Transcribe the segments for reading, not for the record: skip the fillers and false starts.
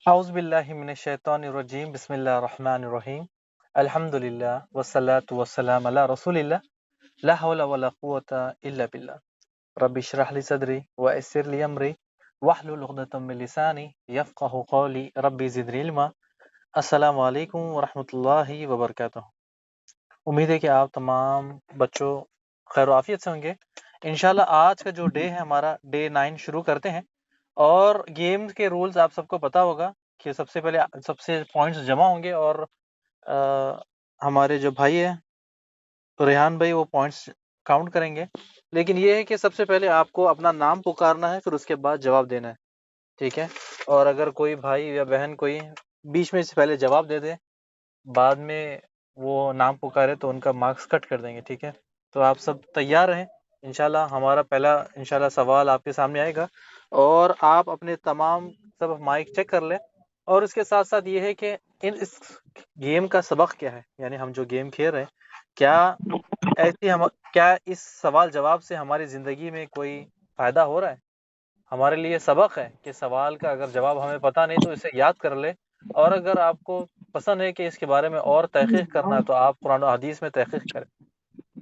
اعوذ باللہ من الشیطان الرجیم بسم اللہ الرحمن الرحیم الحمدللہ والصلاة والسلام علی رسول اللہ لا حول ولا قوة الا باللہ رب اشرح لی صدری ویسر لی امری واحلل عقدۃ من لسانی یفقہوا قولی رب زدنی علما۔ السلام علیکم ورحمۃ اللہ وبرکاتہ۔ امید ہے کہ آپ تمام بچوں خیر و عافیت سے ہوں گے۔ انشاءاللہ آج کا جو ڈے ہے ہمارا ڈے 9 شروع کرتے ہیں، اور گیم کے رولز آپ سب کو پتا ہوگا کہ سب سے پہلے سب سے پوائنٹس جمع ہوں گے، اور ہمارے جو بھائی ہیں ریحان بھائی وہ پوائنٹس کاؤنٹ کریں گے۔ لیکن یہ ہے کہ سب سے پہلے آپ کو اپنا نام پکارنا ہے، پھر اس کے بعد جواب دینا ہے، ٹھیک ہے؟ اور اگر کوئی بھائی یا بہن کوئی بیچ میں سے پہلے جواب دے دے، بعد میں وہ نام پکارے تو ان کا مارکس کٹ کر دیں گے، ٹھیک ہے؟ تو آپ سب تیار رہیں۔ انشاءاللہ ہمارا پہلا انشاءاللہ سوال آپ کے سامنے آئے گا، اور آپ اپنے تمام سب مائک چیک کر لیں۔ اور اس کے ساتھ ساتھ یہ ہے کہ اس گیم کا سبق کیا ہے، یعنی ہم جو گیم کھیل رہے ہیں، کیا اس سوال جواب سے ہماری زندگی میں کوئی فائدہ ہو رہا ہے؟ ہمارے لیے سبق ہے کہ سوال کا اگر جواب ہمیں پتہ نہیں تو اسے یاد کر لے، اور اگر آپ کو پسند ہے کہ اس کے بارے میں اور تحقیق کرنا ہے تو آپ قرآن و حدیث میں تحقیق کریں۔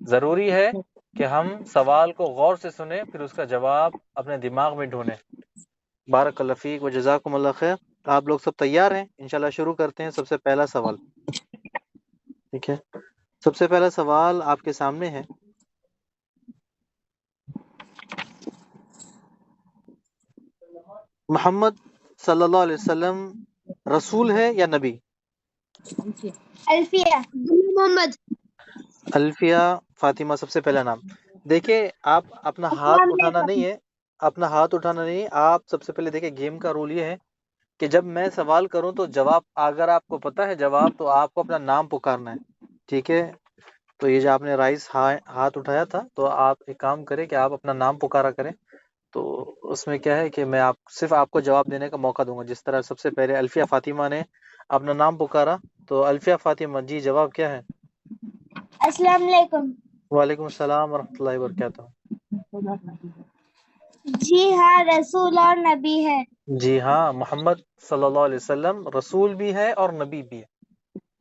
ضروری ہے کہ ہم سوال کو غور سے سنیں، پھر اس کا جواب اپنے دماغ میں ڈھونڈیں۔ بارک اللہ فیک و جزاکم اللہ خیر۔ آپ لوگ سب تیار ہیں؟ انشاءاللہ شروع کرتے ہیں۔ سب سے پہلا سوال، ٹھیک ہے؟ سب سے پہلا سوال آپ کے سامنے ہے، محمد صلی اللہ علیہ وسلم رسول ہے یا نبی؟ الفیہ محمد۔ الفیہ فاطمہ سب سے پہلا نام۔ دیکھیں آپ اپنا ہاتھ السلام اٹھانا علیکم۔ نہیں ہے، اپنا ہاتھ اٹھانا نہیں ہے۔ آپ سب سے پہلے دیکھیں گیم کا رول یہ ہے کہ جب میں سوال کروں تو جواب، اگر آپ کو پتہ ہے جواب تو آپ کو اپنا نام پکارنا ہے، ٹھیک ہے؟ تو یہ جو آپ نے رائس ہاتھ اٹھایا تھا، تو آپ ایک کام کریں کہ آپ اپنا نام پکارا کریں۔ تو اس میں کیا ہے کہ میں صرف آپ کو جواب دینے کا موقع دوں گا، جس طرح سب سے پہلے الفیہ فاطمہ نے اپنا نام پکارا۔ تو الفیہ فاطمہ جی، جواب کیا ہے؟ السلام علیکم۔ وعلیکم السلام ورحمۃ اللہ وبرکاتہ۔ جی ہاں، رسول اور نبی ہے۔ جی ہاں، محمد صلی اللہ علیہ وسلم رسول بھی ہے اور نبی بھی ہے،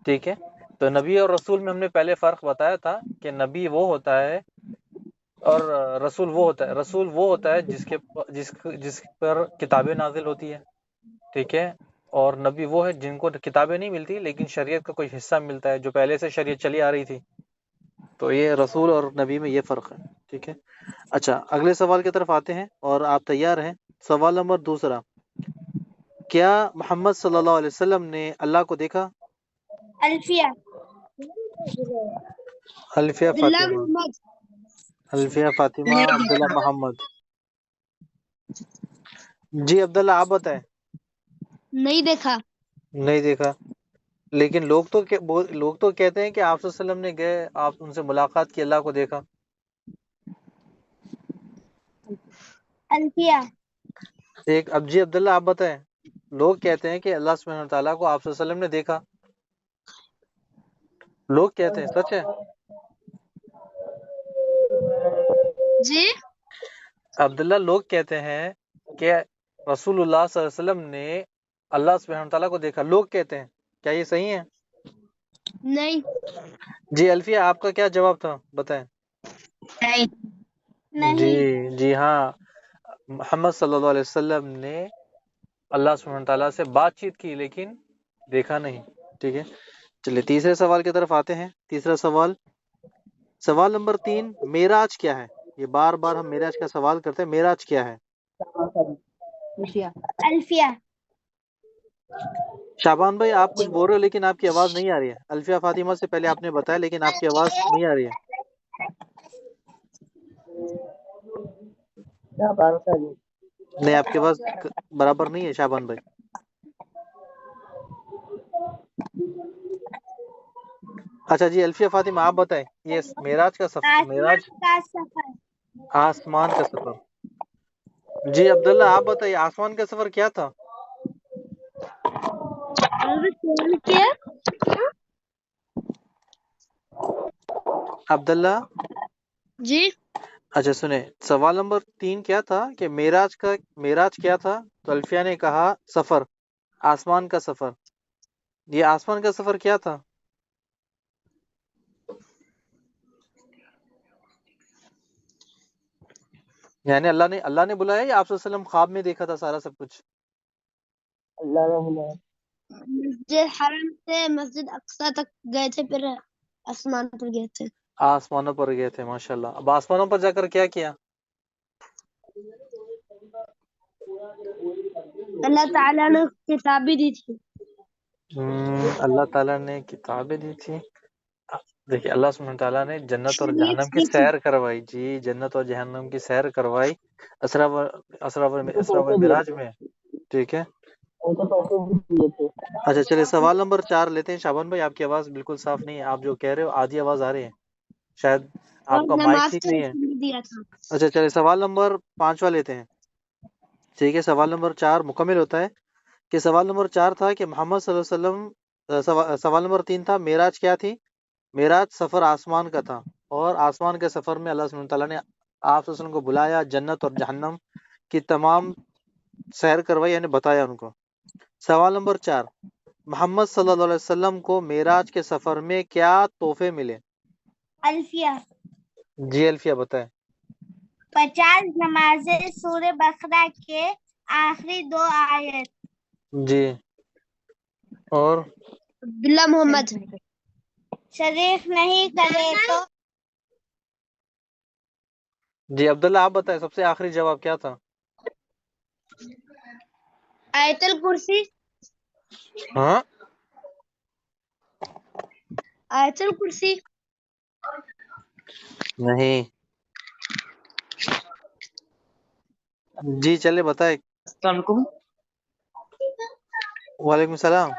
ٹھیک ہے؟ تو نبی اور رسول میں ہم نے پہلے فرق بتایا تھا کہ نبی وہ ہوتا ہے اور رسول وہ ہوتا ہے۔ رسول وہ ہوتا ہے جس پر کتابیں نازل ہوتی ہے، ٹھیک ہے؟ اور نبی وہ ہے جن کو کتابیں نہیں ملتی لیکن شریعت کا کوئی حصہ ملتا ہے، جو پہلے سے شریعت چلی آ رہی تھی۔ تو یہ رسول اور نبی میں یہ فرق ہے، ٹھیک ہے؟ اچھا، اگلے سوال کی طرف آتے ہیں، اور آپ تیار ہیں؟ سوال نمبر دوسرا، کیا محمد صلی اللہ علیہ وسلم نے اللہ کو دیکھا؟ الفیہ الفیہ عبداللہ فاطمہ، محمد۔ الفیہ فاطمہ عبداللہ محمد۔ جی عبداللہ، آپ بتائیں۔ نہیں دیکھا۔ نہیں دیکھا، لیکن لوگ تو کہتے ہیں کہ آپ صلی اللہ علیہ وسلم نے گئے، آپ ان سے ملاقات کی، اللہ کو دیکھا۔ الفیہ اب جی عبداللہ آپ بتائیں، لوگ کہتے ہیں کہ اللہ سبحانہ تعالیٰ کو آپ صلی اللہ علیہ وسلم نے دیکھا، لوگ کہتے ہیں، سچ ہے؟ جی عبداللہ لوگ کہتے ہیں کہ رسول اللہ صلی اللہ علیہ وسلم نے اللہ سبحانہ تعالیٰ کو دیکھا، لوگ کہتے ہیں، کیا یہ صحیح ہے؟ نہیں جی الفیہ، آپ کا کیا جواب تھا، بتائیں۔ نہیں جی ہاں، محمد صلی اللہ علیہ وسلم نے اللہ سبحانہ تعالیٰ سے بات چیت کی لیکن دیکھا نہیں، ٹھیک ہے؟ چلیے تیسرے سوال کی طرف آتے ہیں۔ تیسرا سوال، سوال نمبر 3، معراج کیا ہے؟ یہ بار بار ہم معراج کا سوال کرتے ہیں، معراج کیا ہے؟ الفیہ شعبان بھائی آپ کچھ بول رہے ہو لیکن آپ کی آواز نہیں آ رہی ہے۔ الفیہ فاطمہ سے پہلے آپ نے بتایا لیکن آپ کی آواز نہیں آ رہی ہے۔ نہیں، آپ کے پاس برابر نہیں ہے شعبان بھائی۔ اچھا جی الفیہ فاطمہ آپ بتائیں، یہ معراج کا آسمان معراج، کا سفر۔ آسمان کا سفر۔ جی عبداللہ آپ بتائیے، آسمان کا سفر کیا تھا؟ کیا عبداللہ جی اچھا سنیں، سوال نمبر 3 کیا تھا کہ معراج کیا تھا؟ تو الفیہ نے کہا سفر، آسمان کا سفر، یہ آسمان کا سفر کیا تھا؟ یعنی اللہ نے بلایا یا آپ صلی اللہ علیہ وسلم خواب میں دیکھا تھا سارا سب کچھ؟ اللہ نے بلایا۔ مسجد حرم سے مسجد اقصی تک گئے تھے، پھر آسمان پر گئے تھے۔ آسمانوں پر گئے تھے، ماشاءاللہ۔ اب آسمانوں پر جا کر کیا کیا؟ اللہ تعالیٰ نے کتابیں دی تھی۔ اللہ تعالیٰ نے کتابیں دی تھی۔ دیکھیے اللہ سبحانہ تعالیٰ نے جنت اور شریعت جہنم کی دی تھی۔ سیر کروائی، جی جنت اور جہنم کی سیر کروائی اسرا و معراج میں، ٹھیک ہے۔ ان کو تحفے بھی دیے تھے۔ اچھا چلے سوال نمبر 4 لیتے ہیں۔ شابان بھائی آپ کی آواز بالکل صاف نہیں ہے، آپ جو کہہ رہے ہو آدھی آواز آ رہی ہے، شاید اور آپ کا مائک نماز ٹھیک کا نہیں ہے۔ حکم بھی دیا تھا۔ اچھا چلے سوال نمبر 5 لیتے ہیں، ٹھیک ہے۔ سوال نمبر 4 مکمل ہوتا ہے کہ سوال نمبر 4 تھا کہ محمد صلی اللہ علیہ وسلم، سوال نمبر 3 تھا معراج کیا تھی؟ معراج سفر آسمان کا تھا، اور آسمان کے سفر میں اللہ سبحانہ تعالیٰ نے آپ صلی اللہ علیہ وسلم کو بلایا، جنت اور جہنم کی تمام سیر کروائی، یعنی بتایا ان کو۔ سوال نمبر 4، محمد صلی اللہ علیہ وسلم کو معراج کے سفر میں کیا تحفے ملے؟ الفیہ، جی الفیہ بتائیں۔ 50 نمازیں، سورہ بقرہ کے آخری 2 آیت۔ جی اور عبداللہ محمد شریف نہیں کرے تو جی عبداللہ آپ بتائیں، سب سے آخری جواب کیا تھا؟ آیت الکرسی۔ ہاں آیت الکرسی۔ نہیں، جی چلے بتائیں۔ السلام علیکم۔ وعلیکم السلام۔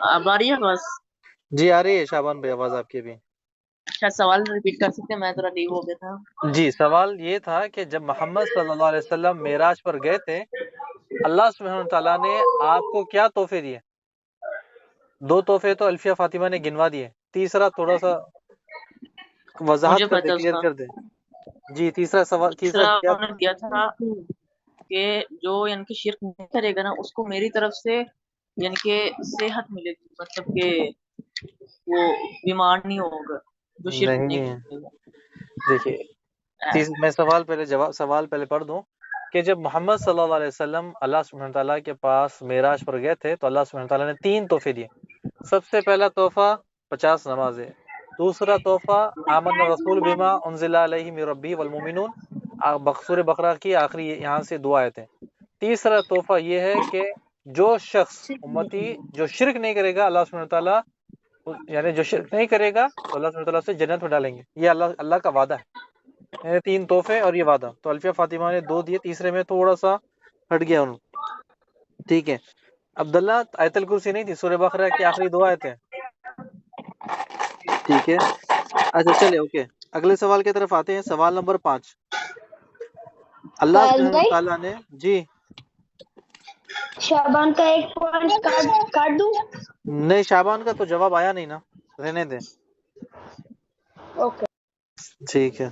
اب آ رہی ہے بس؟ جی آ رہی ہے شابان بھائی آواز آپ کی بھی۔ اچھا سوال ریپیٹ کر سکتے ہیں، میں ذرا لیو ہو گیا تھا۔ جی سوال یہ تھا کہ جب محمد صلی اللہ علیہ وسلم معراج پر گئے تھے، اللہ سبحانہ تعالیٰ نے آپ کو کیا تحفے دیے؟ 2 تحفے تو الفیہ فاطمہ نے گنوا دیے، تیسرا تھوڑا سا وضاحت مجھے کر دے، پتا کلیئر تھا، کر دے۔ جی تیسرا سوال، تیسرا تیسرا کیا؟ انہوں نے دیا تھا کہ جو یعنی کہ شرک نہیں کرے گا نا، اس کو میری طرف سے یعنی کہ صحت ملے گی، مطلب کہ وہ بیمار نہیں ہوگا جو شرک نہیں نہیں کرے گا۔ دیکھیے میں سوال پہلے پڑھ دوں کہ جب محمد صلی اللہ علیہ وسلم اللہ سبحانہ تعالیٰ کے پاس معراج پر گئے تھے تو اللہ سبحانہ تعالیٰ نے 3 تحفے دیے۔ سب سے پہلا تحفہ 50 نمازیں، دوسرا تحفہ آمن الرسول بما انزل علیہ من ربہ والمؤمنون، سورہ بقرہ کی آخری یہاں سے 2 آیتیں۔ تیسرا تحفہ یہ ہے کہ جو شخص امتی جو شرک نہیں کرے گا، اللہ سبحانہ تعالیٰ یعنی جو شرک نہیں کرے گا تو اللہ سبحانہ تعالیٰ سے جنت میں ڈالیں گے، یہ اللہ کا وعدہ ہے۔ یعنی 3 تحفے اور یہ وعدہ، تو الفیہ فاطمہ نے 2 دیے، تیسرے میں تھوڑا سا ہٹ گیا انہوں، ٹھیک ہے۔ عبداللہ آیت الکرسی نہیں تھی، سورہ بقرہ کی آخری 2 آیتیں، ٹھیک ہے۔ اچھا چلے اوکے، اگلے سوال کی طرف آتے ہیں۔ سوال نمبر 5، اللہ سبحانہ تعالیٰ نے جی شعبان کا ایک پوائنٹ کاٹ دوں؟ نہیں، شعبان کا تو جواب آیا نہیں نا، رہنے دیں، اوکے ٹھیک ہے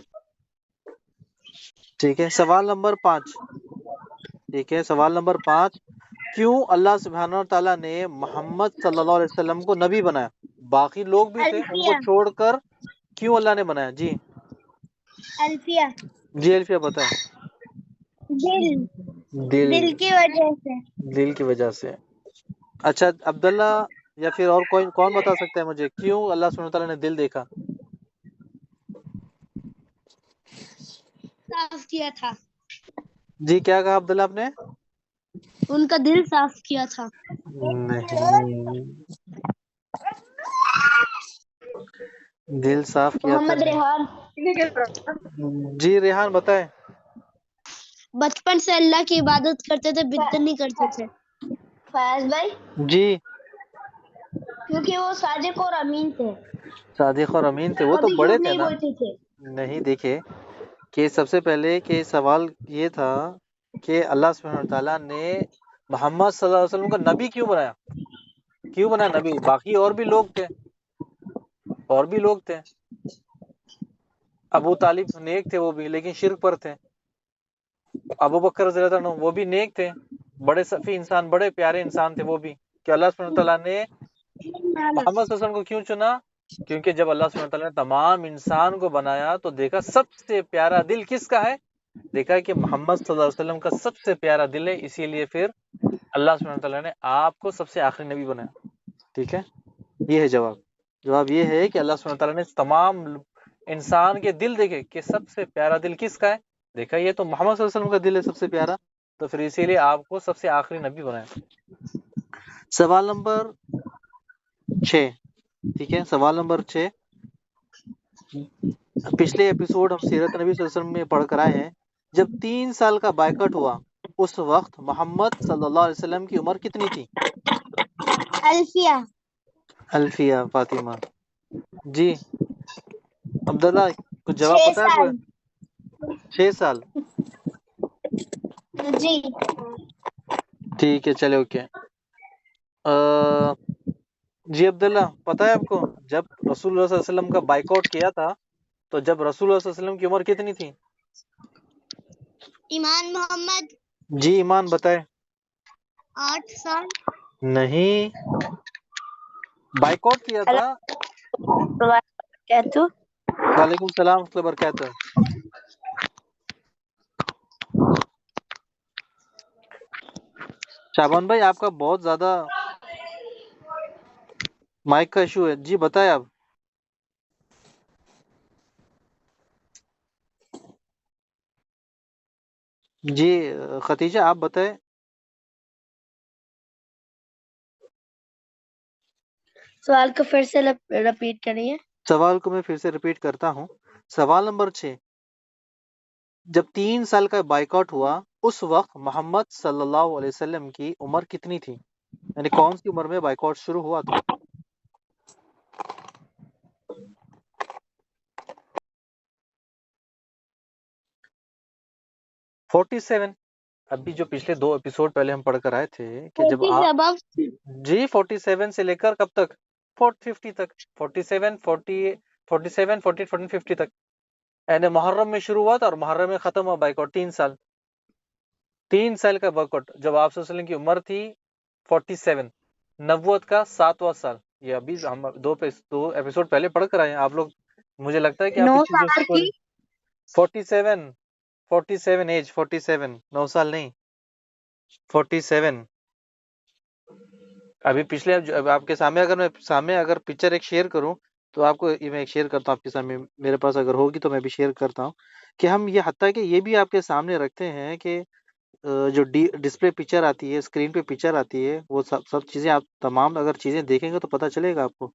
ٹھیک ہے۔ سوال نمبر 5، ٹھیک ہے۔ سوال نمبر 5، کیوں اللہ سبحانہ تعالیٰ نے محمد صلی اللہ علیہ وسلم کو نبی بنایا؟ باقی لوگ بھی تھے، ان کو چھوڑ کر کیوں اللہ نے بنایا؟ جی الفیہ، جی الفیہ بتائیں۔ دل کی وجہ سے۔ دل کی وجہ سے۔ اچھا عبداللہ یا پھر اور کوئی کون بتا سکتا ہے مجھے کیوں اللہ سبحانہ تعالیٰ نے دل دیکھا؟ صاف کیا تھا، جی کیا کہا عبداللہ آپ نے؟ ان کا دل صاف کیا تھا۔ نہیں، دل صاف کیا تھا محمد نہیں۔ ریحان، جی ریحان بتائیں۔ بچپن سے اللہ کی عبادت کرتے تھے، بدعت نہیں کرتے تھے۔ فیاض بھائی، جی کیونکہ وہ صادق اور امین تھے، صادق اور امین تھے، وہ تو کبھی بڑے جھوٹ تھے نہیں نا۔ بولتے تھے۔ نہیں دیکھے کہ سب سے پہلے کہ سوال یہ تھا کہ اللہ سبحانہ تعالیٰ نے محمد صلی اللہ علیہ وسلم کو نبی کیوں بنایا؟ کیوں بنایا نبی؟ باقی اور بھی لوگ تھے، ابو طالب نیک تھے وہ بھی، لیکن شرک پر تھے، ابو بکر رضی اللہ عنہ وہ بھی نیک تھے، بڑے صفی انسان، بڑے پیارے انسان تھے وہ بھی، کہ اللہ سبحانہ تعالیٰ نے محمد صلی اللہ علیہ وسلم کو کیوں چنا؟ کیونکہ جب اللہ سبحانہ تعالیٰ نے تمام انسان کو بنایا تو دیکھا سب سے پیارا دل کس کا ہے، دیکھا کہ محمد صلی اللہ علیہ وسلم کا سب سے پیارا دل ہے، اسی لیے پھر اللہ سبحانہ تعالیٰ نے آپ کو سب سے آخری نبی بنایا۔ ٹھیک ہے، یہ ہے جواب۔ جواب یہ ہے کہ اللہ سبحانہ تعالیٰ نے تمام انسان کے دل دیکھے کہ سب سے پیارا دل کس کا ہے، دیکھا یہ تو محمد صلی اللہ علیہ وسلم کا دل ہے سب سے پیارا، تو پھر اسی لیے آپ کو سب سے آخری نبی بنایا۔ سوال نمبر 6، ٹھیک ہے، سوال نمبر 6، پچھلے ایپیسوڈ ہم سیرت نبی صلی اللہ علیہ وسلم میں پڑھ کر آئے ہیں، جب 3 سال کا بائیکاٹ ہوا اس وقت محمد صلی اللہ علیہ وسلم کی عمر کتنی تھی؟ الفیہ الفیہ فاطمہ جی، عبداللہ کچھ جواب 6 پتا ہے آپ کو؟ 6 سال، جی ٹھیک ہے چلے اوکے۔ جی عبداللہ پتا ہے آپ کو جب رسول اللہ صلی اللہ علیہ وسلم کا بائیکاٹ کیا تھا تو جب رسول اللہ صلی اللہ علیہ وسلم کی عمر کتنی تھی؟ ایمان محمد جی ایمان بتائے۔ 8 سال نہیں، بائیکاٹ کیا تھا۔ کہتو وعلیکم السلام ورحمۃ اللہ وبرکاتہ۔ شابان بھائی آپ کا بہت زیادہ مائک کا ایشو ہے، جی بتائیں آپ۔ جی ختیجہ آپ بتائیں۔ سوال کو پھر سے رپیٹ کریے۔ سوال کو میں پھر سے ریپیٹ کرتا ہوں، سوال نمبر 6، جب 3 سال کا بائیکاٹ ہوا اس وقت محمد صلی اللہ علیہ وسلم کی عمر کتنی تھی، یعنی کون سی عمر میں بائیکاٹ شروع ہوا تھا؟ فورٹی سیون، ابھی جو پچھلے 2 ایپیسوڈ پہلے ہم پڑھ کر آئے تھے کہ جب آپ جی 47 سے لے کر کب تک 50 تک، 47 47 40 50 تک، یعنی محرم میں شروع ہوا تھا اور محرم میں ختم ہوا بائیکاٹ۔ 3 سال کا بائیکاٹ جب آپ صلی اللہ علیہ وسلم کی عمر تھی 47، نبوت کا 7واں سال، یہ ابھی ہم 2 ایپیسوڈ پہلے پڑھ کر آئے ہیں۔ آپ لوگ مجھے لگتا ہے کہ آپ 9 اس چیز سال کو کی 47 ایج 47، 9 سال نہیں 47۔ ابھی پچھلے اب آپ کے سامنے اگر میں اگر پکچر ایک شیئر کروں تو آپ کو میں ایک شیئر کرتا ہوں آپ کے سامنے، میرے پاس اگر ہوگی تو میں بھی شیئر کرتا ہوں کہ ہم یہ حتیٰ کہ یہ بھی آپ کے سامنے رکھتے ہیں کہ جو ڈسپلے پکچر آتی ہے، اسکرین پہ پکچر آتی ہے، وہ سب چیزیں آپ تمام اگر چیزیں دیکھیں گے تو پتہ چلے گا آپ کو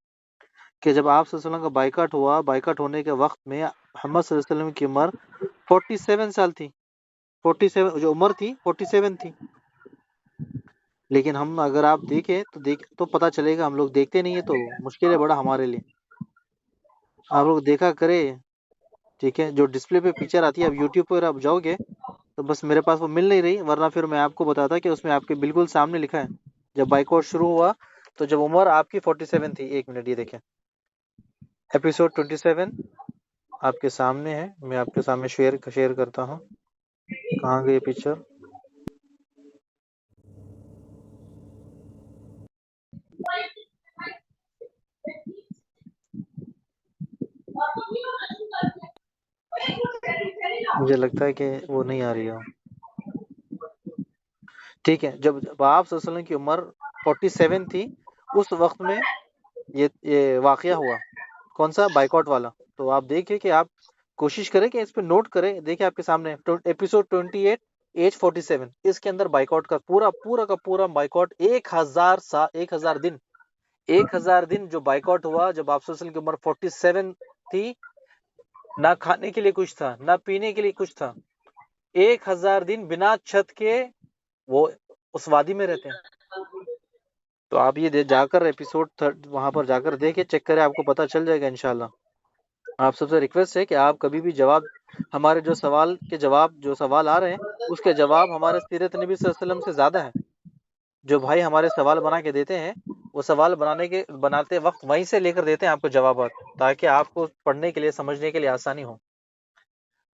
کہ جب آپ صلی اللہ علیہ وسلم کا بائیکاٹ ہوا، بائیکاٹ ہونے کے وقت میں محمد صلی اللہ علیہ وسلم کی عمر 47 سال تھی، 47 جو عمر تھی 47 تھی۔ لیکن ہم اگر آپ دیکھیں تو پتہ چلے گا، ہم لوگ دیکھتے نہیں ہیں تو مشکل ہے بڑا ہمارے لیے، آپ لوگ دیکھا کرے، ٹھیک ہے۔ جو ڈسپلے پہ پکچر آتی ہے، اب یوٹیوب پر آپ جاؤ گے تو بس میرے پاس وہ مل نہیں رہی، ورنہ پھر میں آپ کو بتاتا کہ اس میں آپ کے بالکل سامنے لکھا ہے جب بائیکاٹ شروع ہوا تو جب عمر آپ کی 47 تھی۔ 1 منٹ، یہ دیکھیں ایپیسوڈ 27 آپ کے سامنے ہے، میں آپ کے سامنے شیئر کرتا ہوں، کہاں گئی پکچر؟ مجھے لگتا ہے کہ وہ نہیں آ رہی ہے، ٹھیک ہے۔ جب آپ صلی اللہ علیہ وسلم کی عمر 47 تھی اس وقت میں یہ واقعہ ہوا، کون سا؟ بائیکاٹ والا۔ تو آپ دیکھیں کہ آپ کوشش کریں کہ اس پہ نوٹ کریں، دیکھیں آپ کے سامنے ایپیسوڈ 28 ایج 47، اس کے اندر بائیکاٹ کا پورا بائیکاٹ 1000 دن 1000 دن جو بائیکاٹ ہوا جب آپ صلی اللہ علیہ وسلم کی عمر 47 تھی، نہ کھانے کے لیے کچھ تھا نہ پینے کے لیے کچھ تھا، 1000 دن بنا چھت کے وہ اس وادی میں رہتے ہیں۔ تو آپ یہ جا کر ایپیسوڈ وہاں پر جا کر دیکھیں، چیک کریں، آپ کو پتہ چل جائے گا انشاءاللہ۔ آپ سب سے ریکویسٹ ہے کہ آپ کبھی بھی جواب ہمارے جو سوال آ رہے ہیں اس کے جواب ہمارے سیرت نبی صلی اللہ علیہ وسلم سے زیادہ ہیں۔ جو بھائی ہمارے سوال بنا کے دیتے ہیں وہ سوال بناتے وقت وہیں سے لے کر دیتے ہیں آپ کو جوابات، تاکہ آپ کو پڑھنے کے لیے سمجھنے کے لیے آسانی ہو۔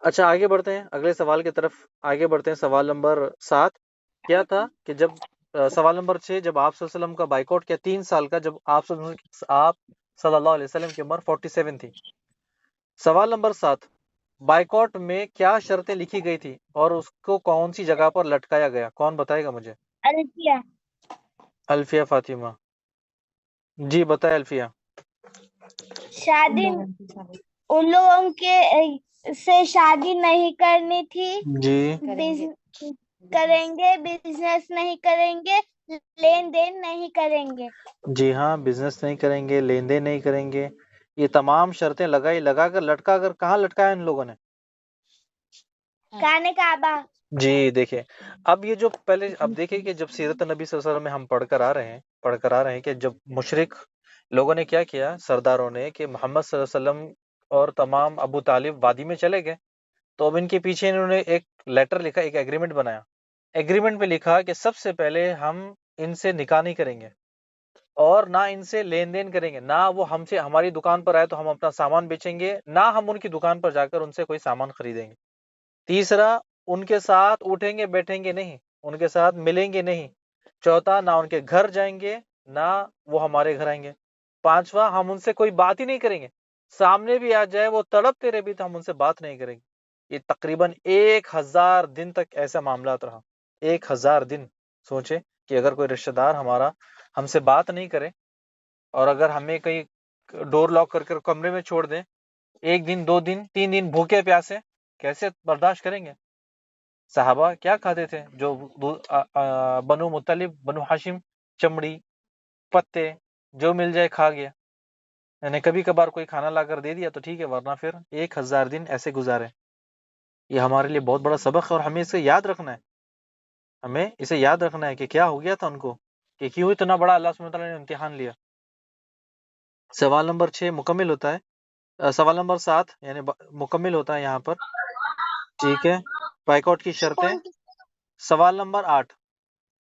اچھا آگے بڑھتے ہیں اگلے سوال کی طرف، آگے بڑھتے ہیں۔ سوال نمبر 7 کیا تھا کہ جب سوال نمبر 6 جب آپ صلی اللہ علیہ وسلم کا بائیکاٹ کیا 3 سال کا، جب آپ صلی اللہ علیہ وسلم کی عمر 47 تھی۔ سوال نمبر 7 بائیکاٹ میں کیا شرطیں لکھی گئی تھی اور اس کو کون سی جگہ پر لٹکایا گیا؟ کون بتائے گا مجھے؟ الفیہ، الفیہ فاطمہ جی بتائے الفیہ۔ شادی ان لوگوں کے سے شادی نہیں کرنی تھی، جی کریں گے بزنس نہیں کریں گے، لین دین نہیں کریں گے، جی ہاں، بزنس نہیں کریں گے، لین دین نہیں کریں گے، یہ تمام شرطیں لگا کر لٹکا کر کہاں لٹکایا ان لوگوں نے؟ کانے کعبہ۔ جی دیکھیں، اب یہ جو پہلے اب دیکھیں کہ جب سیرت نبی صلی اللہ علیہ وسلم میں ہم پڑھ کر آ رہے ہیں کہ جب مشرک لوگوں نے کیا کیا، سرداروں نے، کہ محمد صلی اللہ علیہ وسلم اور تمام ابو طالب وادی میں چلے گئے، تو اب ان کے پیچھے انہوں نے ایک لیٹر لکھا، ایک ایگریمنٹ بنایا۔ ایگریمنٹ میں لکھا کہ سب سے پہلے ہم ان سے نکاح نہیں کریں گے اور نہ ان سے لین دین کریں گے، نہ وہ ہم سے ہماری دکان پر آئے تو ہم اپنا سامان بیچیں گے، نہ ہم ان کی دکان پر جا کر ان سے کوئی سامان خریدیں گے۔ تیسرا، ان کے ساتھ اٹھیں گے بیٹھیں گے نہیں، ان کے ساتھ ملیں گے نہیں۔ چوتھا، نہ ان کے گھر جائیں گے نہ وہ ہمارے گھر آئیں گے۔ پانچواں، ہم ان سے کوئی بات ہی نہیں کریں گے، سامنے بھی آ جائے وہ تڑپتے رہے بھی تو ہم ان سے بات نہیں کریں گے۔ یہ تقریباً 1000 دن تک ایسا معاملات رہا۔ 1000 دن سوچے کہ اگر کوئی رشتہ دار ہمارا ہم سے بات نہیں کرے اور اگر ہمیں کہیں ڈور لاک کر کے کمرے میں چھوڑ دیں، 1 دن 2 دن 3 دن بھوکے پیاسے کیسے برداشت کریں گے؟ صحابہ کیا کھاتے تھے؟ جو بنو مطلب بنو ہاشم، چمڑی، پتے، جو مل جائے کھا گیا، یعنی کبھی کبھار کوئی کھانا لا کر دے دیا تو ٹھیک ہے، ورنہ پھر 1000 دن ایسے گزارے۔ یہ ہمارے لیے بہت بڑا سبق ہے اور ہمیں اسے یاد رکھنا ہے، ہمیں اسے یاد رکھنا ہے کہ کیا ہو گیا تھا ان کو، کہ کیوں اتنا بڑا اللہ سبحانہ وتعالیٰ نے امتحان لیا۔ سوال نمبر 6 مکمل ہوتا ہے، سوال نمبر 7 یعنی مکمل ہوتا ہے یہاں پر، ٹھیک ہے، بائیکاٹ کی شرطیں۔ سوال نمبر 8،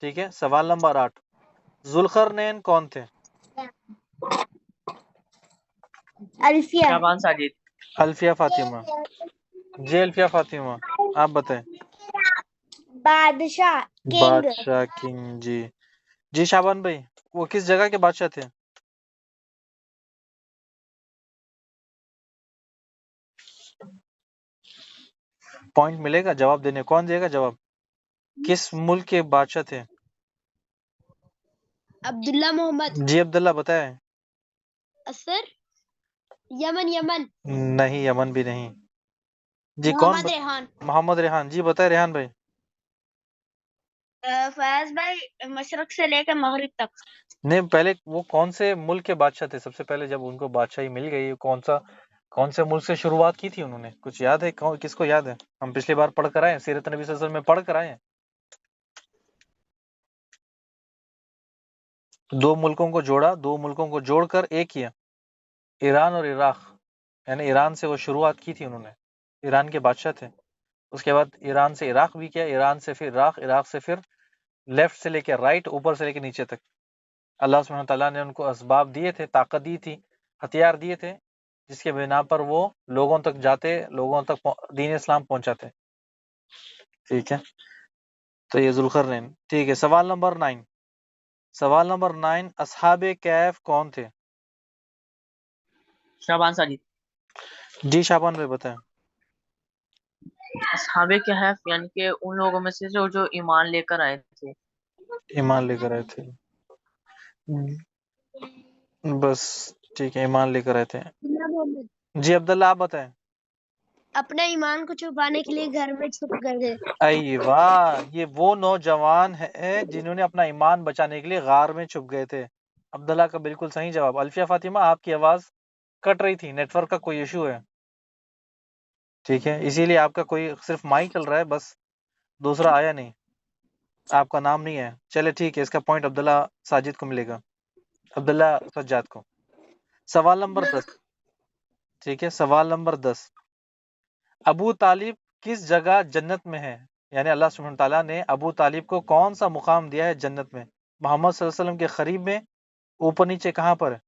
ٹھیک ہے، سوال نمبر 8 ذوالقرنین کون تھے؟ الفیہ، شابان ساجد۔ الفیہ فاطمہ جی، الفیہ فاطمہ آپ بتائیں۔ بادشاہ، کنگ، بادشاہ، کنگ، جی جی شابان بھائی، وہ کس جگہ کے بادشاہ تھے؟ پوائنٹ ملے گا جواب دینے، کون دے گا جواب؟ کس ملک کے بادشاہ تھے؟ عبداللہ محمد جی عبداللہ بتائیں۔ اثر، یمن، نہیں، یمن بھی نہیں۔ جی کون محمد ریحان۔ محمد ریحان، جی بتائیں ریحان بھائی۔ فیاض بھائی مشرق سے لے کے مغرب تک۔ نہیں، پہلے وہ کون سے ملک کے بادشاہ تھے؟ سب سے پہلے جب ان کو بادشاہی مل گئی، کون سے ملک سے شروعات کی تھی انہوں نے؟ کچھ یاد ہے؟ کس کو یاد ہے؟ ہم پچھلی بار پڑھ کر آئے ہیں، سیرت نبی صلی اللہ علیہ وسلم میں پڑھ کر آئے ہیں۔ 2 ملکوں کو جوڑا، 2 ملکوں کو جوڑ کر ایک کیا، ایران اور عراق، یعنی ایران سے وہ شروعات کی تھی انہوں نے، ایران کے بادشاہ تھے۔ اس کے بعد ایران سے عراق بھی کیا، ایران سے پھر عراق، عراق سے پھر لیفٹ سے لے کے رائٹ، اوپر سے لے کے نیچے تک۔ اللہ سبحانہ تعالیٰ نے ان کو اسباب دیے تھے، طاقت دی تھی، ہتھیار دیے تھے، جس کے بنا پر وہ لوگوں تک جاتے، لوگوں تک دین اسلام پہنچاتے۔ ٹھیک ہے، تو یہ ذوالقرنین، ٹھیک ہے۔ سوال نمبر 9، سوال نمبر 9 اصحاب کہف کون تھے؟ شابان ساجد۔ جی شابان بھائی بتائیں۔ اصحاب کہف یعنی کہ ان لوگوں میں سے جو ایمان لے کر آئے تھے۔ ایمان لے کر آئے تھے، بس ٹھیک ہے، ایمان لے کر آئے تھے۔ عبداللہ محمد جی عبداللہ آپ بتائیں۔ اپنے ایمان کو چھپانے کے لیے گھر میں چھپ گئے تھے۔ ایوہ، یہ وہ نوجوان ہیں جنہوں نے اپنا ایمان بچانے کے لیے غار میں چھپ گئے تھے۔ عبداللہ کا بالکل صحیح جواب۔ الفیہ فاطمہ آپ کی آواز کٹ رہی تھی، نیٹ ورک کا کوئی ایشو ہے، ٹھیک ہے، اسی لیے آپ کا کوئی صرف مائک چل رہا ہے، بس دوسرا آیا نہیں، آپ کا نام نہیں ہے۔ چلے ٹھیک ہے، اس کا پوائنٹ عبداللہ ساجد کو ملے گا، عبداللہ سجاد کو۔ سوال نمبر 10، ٹھیک ہے، سوال نمبر 10 ابو طالب کس جگہ جنت میں ہے؟ یعنی اللہ سبحانہ تعالیٰ نے ابو طالب کو کون سا مقام دیا ہے جنت میں؟ محمد صلی اللہ علیہ وسلم کے قریب میں، اوپر نیچے، کہاں پر ہے؟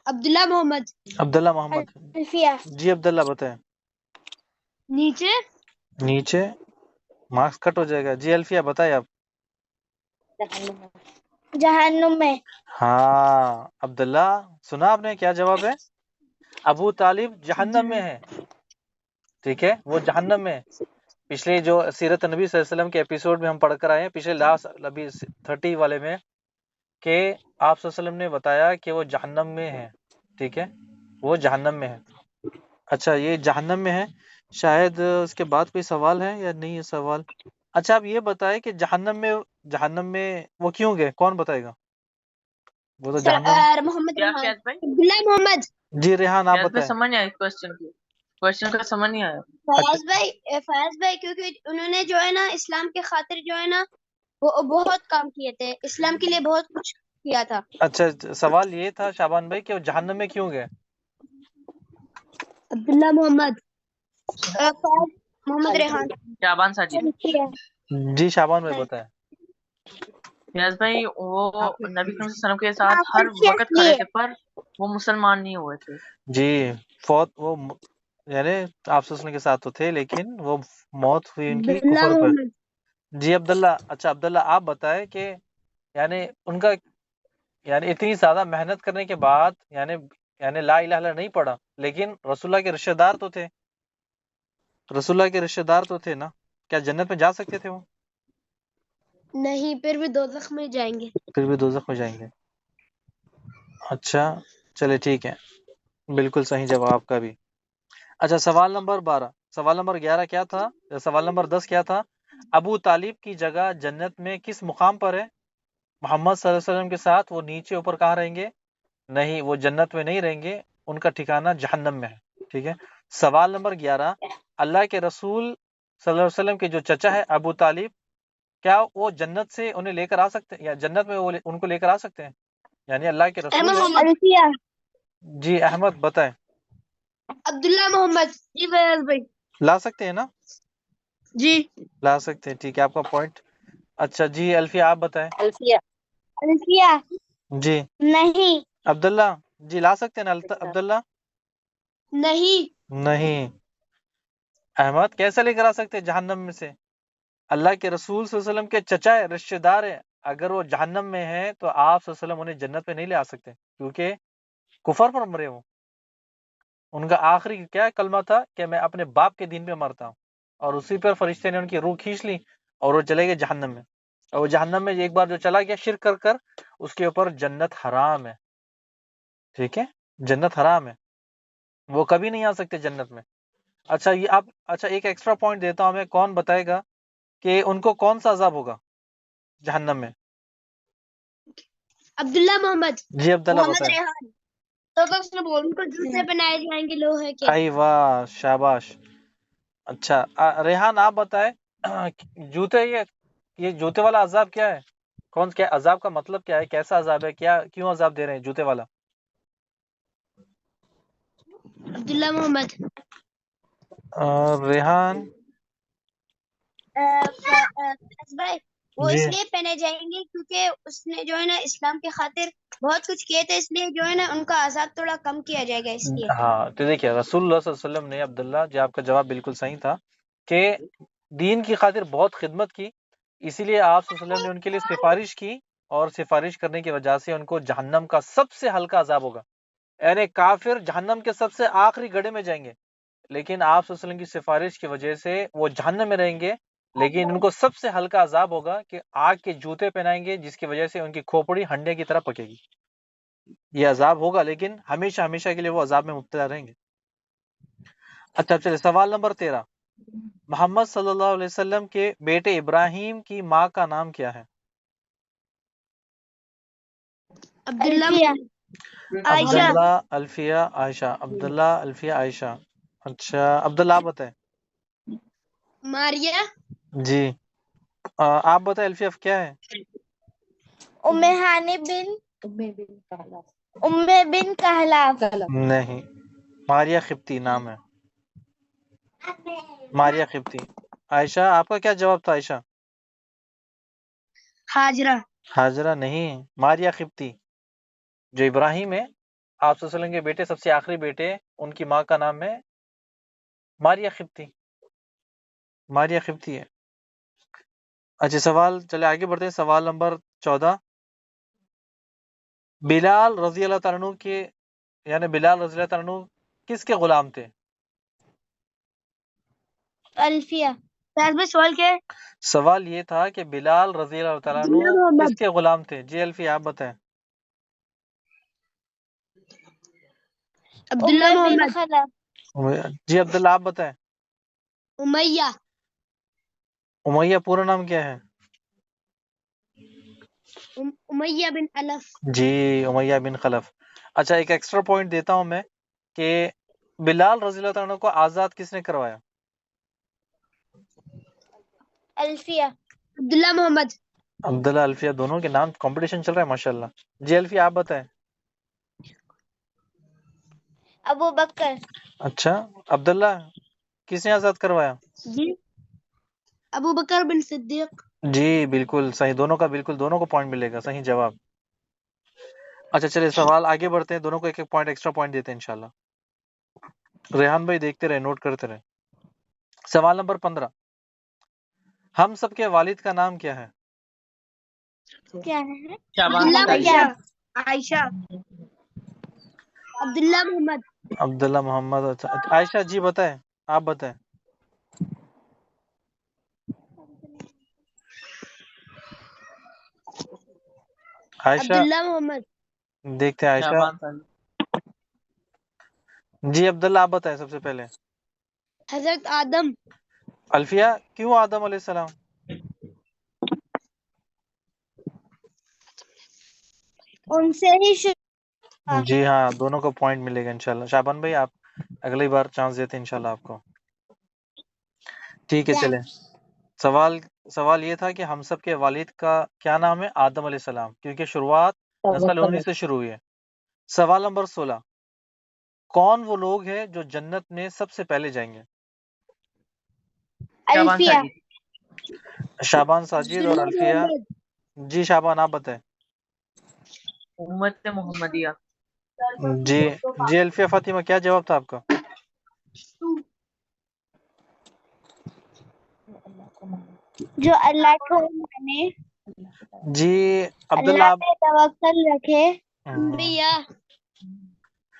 عبداللہ محمد عبداللہ محمد. الفیہ جی عبداللہ بتائیں. نیچے نیچے مارکس کٹ ہو جائے گا. جی الفیہ بتائیں آپ. جہنم میں. ہاں عبداللہ سنا آپ نے کیا جواب ہے؟ ابو طالب جہنم میں ہے. ٹھیک ہے، وہ جہنم میں ہے. پچھلے جو سیرت نبی صلی اللہ علیہ وسلم کے ایپیسوڈ میں ہم پڑھ کر آئے ہیں، پچھلے لاسٹ ابھی 30 والے میں، کہ آپ صلی اللہ علیہ وسلم نے بتایا کہ وہ جہنم میں ہے. ٹھیک ہے، وہ جہنم میں ہے. اچھا یہ جہنم میں ہے. شاید اس کے بعد کوئی سوال ہے یا نہیں ہے سوال؟ اچھا آپ یہ بتائیں کہ جہنم میں وہ کیوں گئے؟ کون بتائے گا؟ وہ تو جہنم. محمد کیا ریحان. فیاض بھائی؟ عبداللہ محمد. جی ریحان آپ فیاض بھائی بتائیں. سمجھ نہیں آیا کوشچن کا سمجھ نہیں آیا. فیاض بھائی کیونکہ انہوں نے جو ہے نا اسلام کے خاطر جو ہے نا وہ بہت کام کیے تھے، اسلام کے لیے بہت کچھ کیا تھا. اچھا سوال یہ تھا شعبان بھائی کہ وہ جہنم میں کیوں گئے؟ عبداللہ محمد. فیاض محمد ریحان. شعبان ساجد. جی شعبان بھائی بتائیں. فیاض بھائی وہ نبی کریم صلی اللہ علیہ وسلم کے ساتھ ہر وقت کھڑے تھے، پر وہ مسلمان نہیں ہوئے تھے. جی وہ یعنی آپ صلی اللہ علیہ وسلم کے ساتھ تو تھے لیکن وہ موت ہوئی ان کی عبداللہ کفر پر. محمد. جی عبداللہ. اچھا عبداللہ آپ بتائیں کہ یعنی ان کا یعنی اتنی زیادہ محنت کرنے کے بعد یعنی لا الہ الا نہیں پڑھا، لیکن رسول اللہ کے رشتہ دار تو تھے. رسول اللہ کے رشتہ دار تو تھے نا، کیا جنت میں جا سکتے تھے وہ؟ نہیں، پھر بھی دوزخ میں جائیں گے. پھر بھی دوزخ میں جائیں گے. اچھا چلے ٹھیک ہے، بالکل صحیح جواب آپ کا بھی. اچھا سوال نمبر 12. سوال نمبر 11 کیا تھا؟ سوال نمبر 10 کیا تھا؟ ابو طالب کی جگہ جنت میں کس مقام پر ہے؟ محمد صلی اللہ علیہ وسلم کے ساتھ وہ نیچے اوپر کہاں رہیں گے؟ نہیں، وہ جنت میں نہیں رہیں گے، ان کا ٹھکانہ جہنم میں ہے. ٹھیک ہے. سوال نمبر 11. اللہ کے رسول صلی اللہ علیہ وسلم کے جو چچا ہے ابو طالب، کیا وہ جنت سے انہیں لے کر آ سکتے ہیں، یا جنت میں وہ ان کو لے کر آ سکتے ہیں؟ یعنی اللہ کے رسول ہے. الفیہ. جی احمد بتائیں. عبداللہ محمد. جی فیاض بھائی. لا سکتے ہیں نا؟ جی. لا سکتے ہیں. ٹھیک ہے، آپ کا پوائنٹ. اچھا جی الفیہ آپ بتائیں. الفیہ. جی نہیں. عبداللہ. جی لا سکتے ہیں نا عبداللہ؟ نہیں. نہیں. احمد کیسے لے کر آ سکتے ہیں جہنم میں سے؟ اللہ کے رسول صلی اللہ علیہ وسلم کے چچا ہے، رشتہ دار ہے. اگر وہ جہنم میں ہے تو آپ صلی اللہ علیہ وسلم انہیں جنت میں نہیں لے آ سکتے، کیونکہ کفر پر مرے وہ. ان کا آخری کیا کلمہ تھا کہ میں اپنے باپ کے دین پہ مرتا ہوں، اور اسی پر فرشتے نے ان کی روح کھینچ لی اور وہ چلے گئے جہنم میں. اور وہ جہنم میں ایک بار جو چلا گیا شرک کر کر، اس کے اوپر جنت حرام ہے. ٹھیک ہے، جنت حرام ہے، وہ کبھی نہیں آ سکتے جنت میں. اچھا یہ آپ ایک ایکسٹرا پوائنٹ دیتا ہوں، ہمیں کون بتائے گا کہ ان کو کون سا عذاب ہوگا جہنم میں؟ عبداللہ محمد. جی عبداللہ محمد بتائیں. ریحان. تو ان کو جوتے پہنائے جائیں گے لوہے کے. ای واہ شاباش. اچھا ریحان آپ بتائیں جوتے یہ جوتے والا عذاب کیا ہے؟ کیا عذاب کا مطلب کیا ہے؟ کیسا عذاب ہے؟ کیوں عذاب دے رہے ہیں جوتے والا؟ عبداللہ محمد. ریحان. فیاض بھائی وہ جی اس لیے پہنے جائیں گے کیونکہ اس نے جو ہے نا اسلام کے خاطر بہت کچھ کیے تھے، اس لیے جو ہے نا ان کا عذاب تھوڑا کم کیا جائے گا اس لیے. ہاں تو دیکھیے رسول اللہ صلی اللہ علیہ وسلم نے، عبداللہ جی آپ کا جواب بالکل صحیح تھا، کہ دین کی خاطر بہت خدمت کی، اسی لیے آپ صلی اللہ علیہ وسلم نے ان کے لیے سفارش کی، اور سفارش کرنے کی وجہ سے ان کو جہنم کا سب سے ہلکا عذاب ہوگا. یعنی کافر جہنم کے سب سے آخری گڑھے میں جائیں گے، لیکن آپ صلی اللہ علیہ وسلم کی سفارش کی وجہ سے وہ جہنم میں رہیں گے، لیکن ان کو سب سے ہلکا عذاب ہوگا کہ آگ کے جوتے پہنائیں گے، جس کی وجہ سے ان کی کھوپڑی ہنڈے کی طرح پکے گی. یہ عذاب ہوگا، لیکن ہمیشہ ہمیشہ کے لیے وہ عذاب میں مبتلا رہیں گے. اچھا چلے سوال نمبر 13. محمد صلی اللہ علیہ وسلم کے بیٹے ابراہیم کی ماں کا نام کیا ہے؟ عبداللہ. عائشہ. عبداللہ الفیہ عائشہ. عبداللہ الفیہ عائشہ. اچھا عبداللہ آپ بتائیں. ماریہ. جی آپ بتائیں الفیہ کیا ہے؟ ام ہانی بن کہلاف. نہیں، ماریہ قبطی نام ہے، ماریہ قبطی. عائشہ آپ کا کیا جواب تھا؟ عائشہ. ہاجرہ. حاجرہ نہیں، ماریہ قبطی. جو ابراہیم ہے آپ صلی اللہ علیہ وسلم کے بیٹے سب سے آخری بیٹے ان کی ماں کا نام ہے ماریہ قبطی، ماریہ قبطی ہے۔ اچھا سوال، چلے آگے بڑھتے ہیں، سوال نمبر 14۔ بلال رضی اللہ تعالیٰ عنہ کے یعنی بلال رضی اللہ تعالیٰ عنہ کس کے غلام تھے؟ الفیہ۔ فیض بھائی سوال کیا ہے؟ سوال یہ تھا کہ بلال رضی اللہ تعالیٰ عنہ عبداللہ محمد۔ کس کے غلام تھے؟ جی الفی آپ بتائیں۔ عبداللہ محمد۔ جی عبداللہ آپ بتائیں۔ امیہ۔ امیہ پورا نام کیا ہے؟ امیہ بن الف۔ جی امیہ بن خلف۔ اچھا ایک ایکسٹرا پوائنٹ دیتا ہوں میں کہ بلال رضی اللہ تعالیٰ عنہ کو آزاد کس نے کروایا؟ الفیہ۔ عبداللہ محمد۔ عبداللہ الفیہ، دونوں کے نام کمپٹیشن چل رہا ہے ماشاءاللہ۔ جی الفیہ آپ بتائیں۔ ابو بکر۔ اچھا عبداللہ کس نے آزاد کروایا؟ جی ابو بکر بن صدیق۔ جی بالکل صحیح، دونوں کا بالکل دونوں کو پوائنٹ ملے گا، صحیح جواب۔ اچھا چلے سوال آگے بڑھتے ہیں، دونوں کو ایک ایک پوائنٹ ایکسٹرا پوائنٹ دیتے ہیں انشاءاللہ۔ ریحان بھائی دیکھتے رہے، نوٹ کرتے رہے۔ سوال نمبر 15، ہم سب کے والد کا نام کیا ہے؟ کیا ہے؟ شعبان عبداللہ عائشہ۔ عبداللہ محمد۔ عبداللہ محمد۔ اچھا عائشہ جی بتائیں، آپ بتائیں۔ عائشہ عبداللہ محمد۔ دیکھتے ہیں عائشہ۔ جی عبداللہ آپ بتائیں سب سے پہلے۔ حضرت آدم۔ الفیہ کیوں آدم علیہ السلام؟ ان سے ہی جی ہاں دونوں کو پوائنٹ ملے گا انشاءاللہ۔ شعبان بھائی آپ اگلی بار چانس دیتے ہیں انشاءاللہ آپ کو۔ ٹھیک ہے چلے، سوال یہ تھا کہ ہم سب کے والد کا کیا نام ہے؟ آدم علیہ السلام، کیونکہ شروعات نسل انہی سے شروع ہوئی ہے۔ سوال نمبر 16، کون وہ لوگ ہیں جو جنت میں سب سے پہلے جائیں گے؟ الفیہ۔ شعبان ساجد اور الفیہ۔ جی شعبان آپ بتائیں۔ امت محمدیہ۔ جی الفیہ فاطمہ کیا جواب تھا آپ کا؟ جو اللہ کو مانے، جی عبداللہ اللہ آپ پہ توکل رکھے، انبیاء،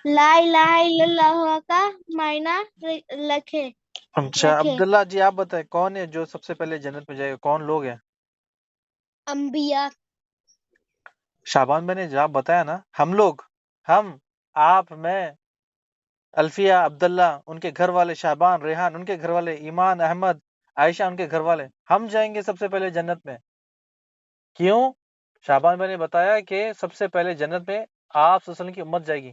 لا الہ الا اللہ کا معنی رکھے۔ اچھا عبداللہ جی آپ بتائیں، کون ہے جو سب سے پہلے جنت میں جائے گا؟ کون لوگ ہیں؟ انبیاء۔ شعبان میں نے جواب بتایا نا، ہم لوگ، ہم، آپ، میں، الفیہ، عبداللہ، ان کے گھر والے، شعبان، ریحان ان کے گھر والے، ایمان، احمد، عائشہ ان کے گھر والے، ہم جائیں گے سب سے پہلے جنت میں۔ کیوں؟ شعبان میں نے بتایا کہ سب سے پہلے جنت میں آپ صلی اللہ علیہ وسلم کی امت جائے گی،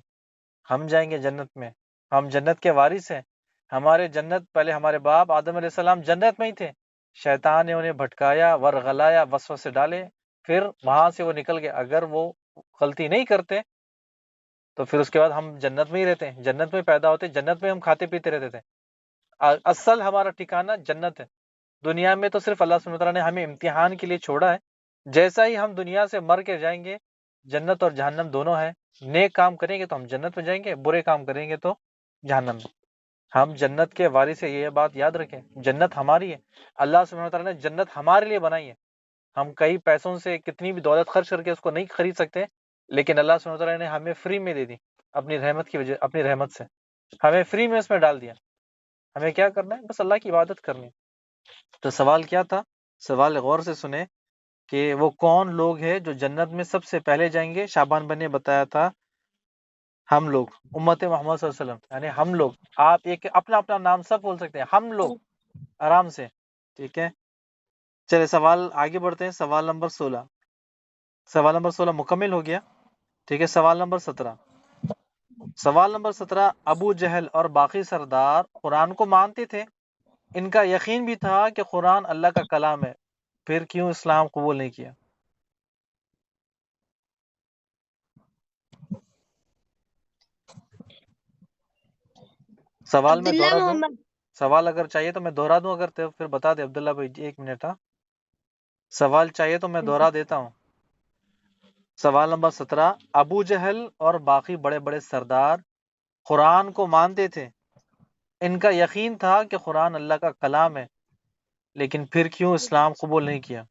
ہم جائیں گے جنت میں، ہم جنت کے وارث ہیں۔ ہمارے جنت پہلے ہمارے باپ آدم علیہ السلام جنت میں ہی تھے، شیطان نے انہیں بھٹکایا، ورغلایا، وسوسے ڈالے، پھر وہاں سے وہ نکل گئے۔ اگر وہ غلطی نہیں کرتے تو پھر اس کے بعد ہم جنت میں ہی رہتے ہیں، جنت میں پیدا ہوتے، جنت میں ہم کھاتے پیتے رہتے تھے۔ اصل ہمارا ٹھکانہ جنت ہے۔ دنیا میں تو صرف اللہ سبحانہ وتعالیٰ نے ہمیں امتحان کے لیے چھوڑا ہے۔ جیسا ہی ہم دنیا سے مر کے جائیں گے، جنت اور جہنم دونوں ہے۔ نیک کام کریں گے تو ہم جنت میں جائیں گے، برے کام کریں گے تو جہنم میں۔ ہم جنت کے وارث ہیں، یہ بات یاد رکھیں، جنت ہماری ہے۔ اللہ سبحانہ وتعالیٰ نے جنت ہمارے لیے بنائی ہے۔ ہم کئی پیسوں سے کتنی بھی دولت خرچ کر کے اس کو نہیں خرید سکتے، لیکن اللہ سبحانہ وتعالیٰ نے ہمیں فری میں دے دی، اپنی رحمت کی وجہ، اپنی رحمت سے ہمیں فری میں اس میں ڈال دیا۔ ہمیں کیا کرنا ہے؟ بس اللہ کی عبادت کرنی ہے۔ تو سوال کیا تھا؟ سوال غور سے سنیں کہ وہ کون لوگ ہیں جو جنت میں سب سے پہلے جائیں گے؟ شعبان بھائی نے بتایا تھا ہم لوگ، امت محمد صلی اللہ علیہ وسلم، یعنی ہم لوگ۔ آپ ایک اپنا اپنا نام سب بول سکتے ہیں، ہم لوگ، آرام سے، ٹھیک ہے۔ چلے سوال آگے بڑھتے ہیں، سوال نمبر 16۔ سوال نمبر 16 مکمل ہو گیا، ٹھیک ہے۔ سوال نمبر 17، سوال نمبر 17، ابو جہل اور باقی سردار قرآن کو مانتے تھے، ان کا یقین بھی تھا کہ قرآن اللہ کا کلام ہے، پھر کیوں اسلام قبول نہیں کیا؟ سوال میں عبداللہ دوہرا دوں، محمد۔ سوال اگر چاہیے تو میں دوہرا دوں، اگر تو پھر بتا دے عبداللہ بھائی۔ جی ایک منٹ، ہاں سوال چاہیے تو میں دوہرا دیتا ہوں۔ سوال نمبر 17، ابو جہل اور باقی بڑے بڑے سردار قرآن کو مانتے تھے، ان کا یقین تھا کہ قرآن اللہ کا کلام ہے، لیکن پھر کیوں اسلام قبول نہیں کیا؟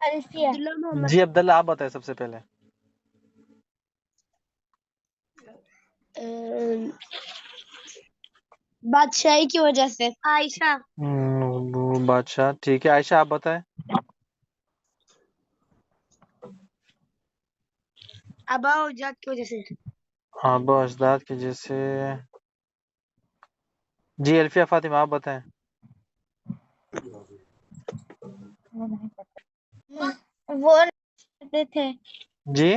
الفیہ عبداللہ محمد جی عبداللہ آپ بتائیں سب سے پہلے۔ بادشاہی کی وجہ سے عائشہ وہ بادشاہ، ٹھیک ہے، عائشہ آپ بتائیں۔ آبا و اجداد کی وجہ سے آبا و اجداد کی جیسے، جی الفیہ فاطمہ آپ بتائیں۔ وہ پڑھتے تھے، جی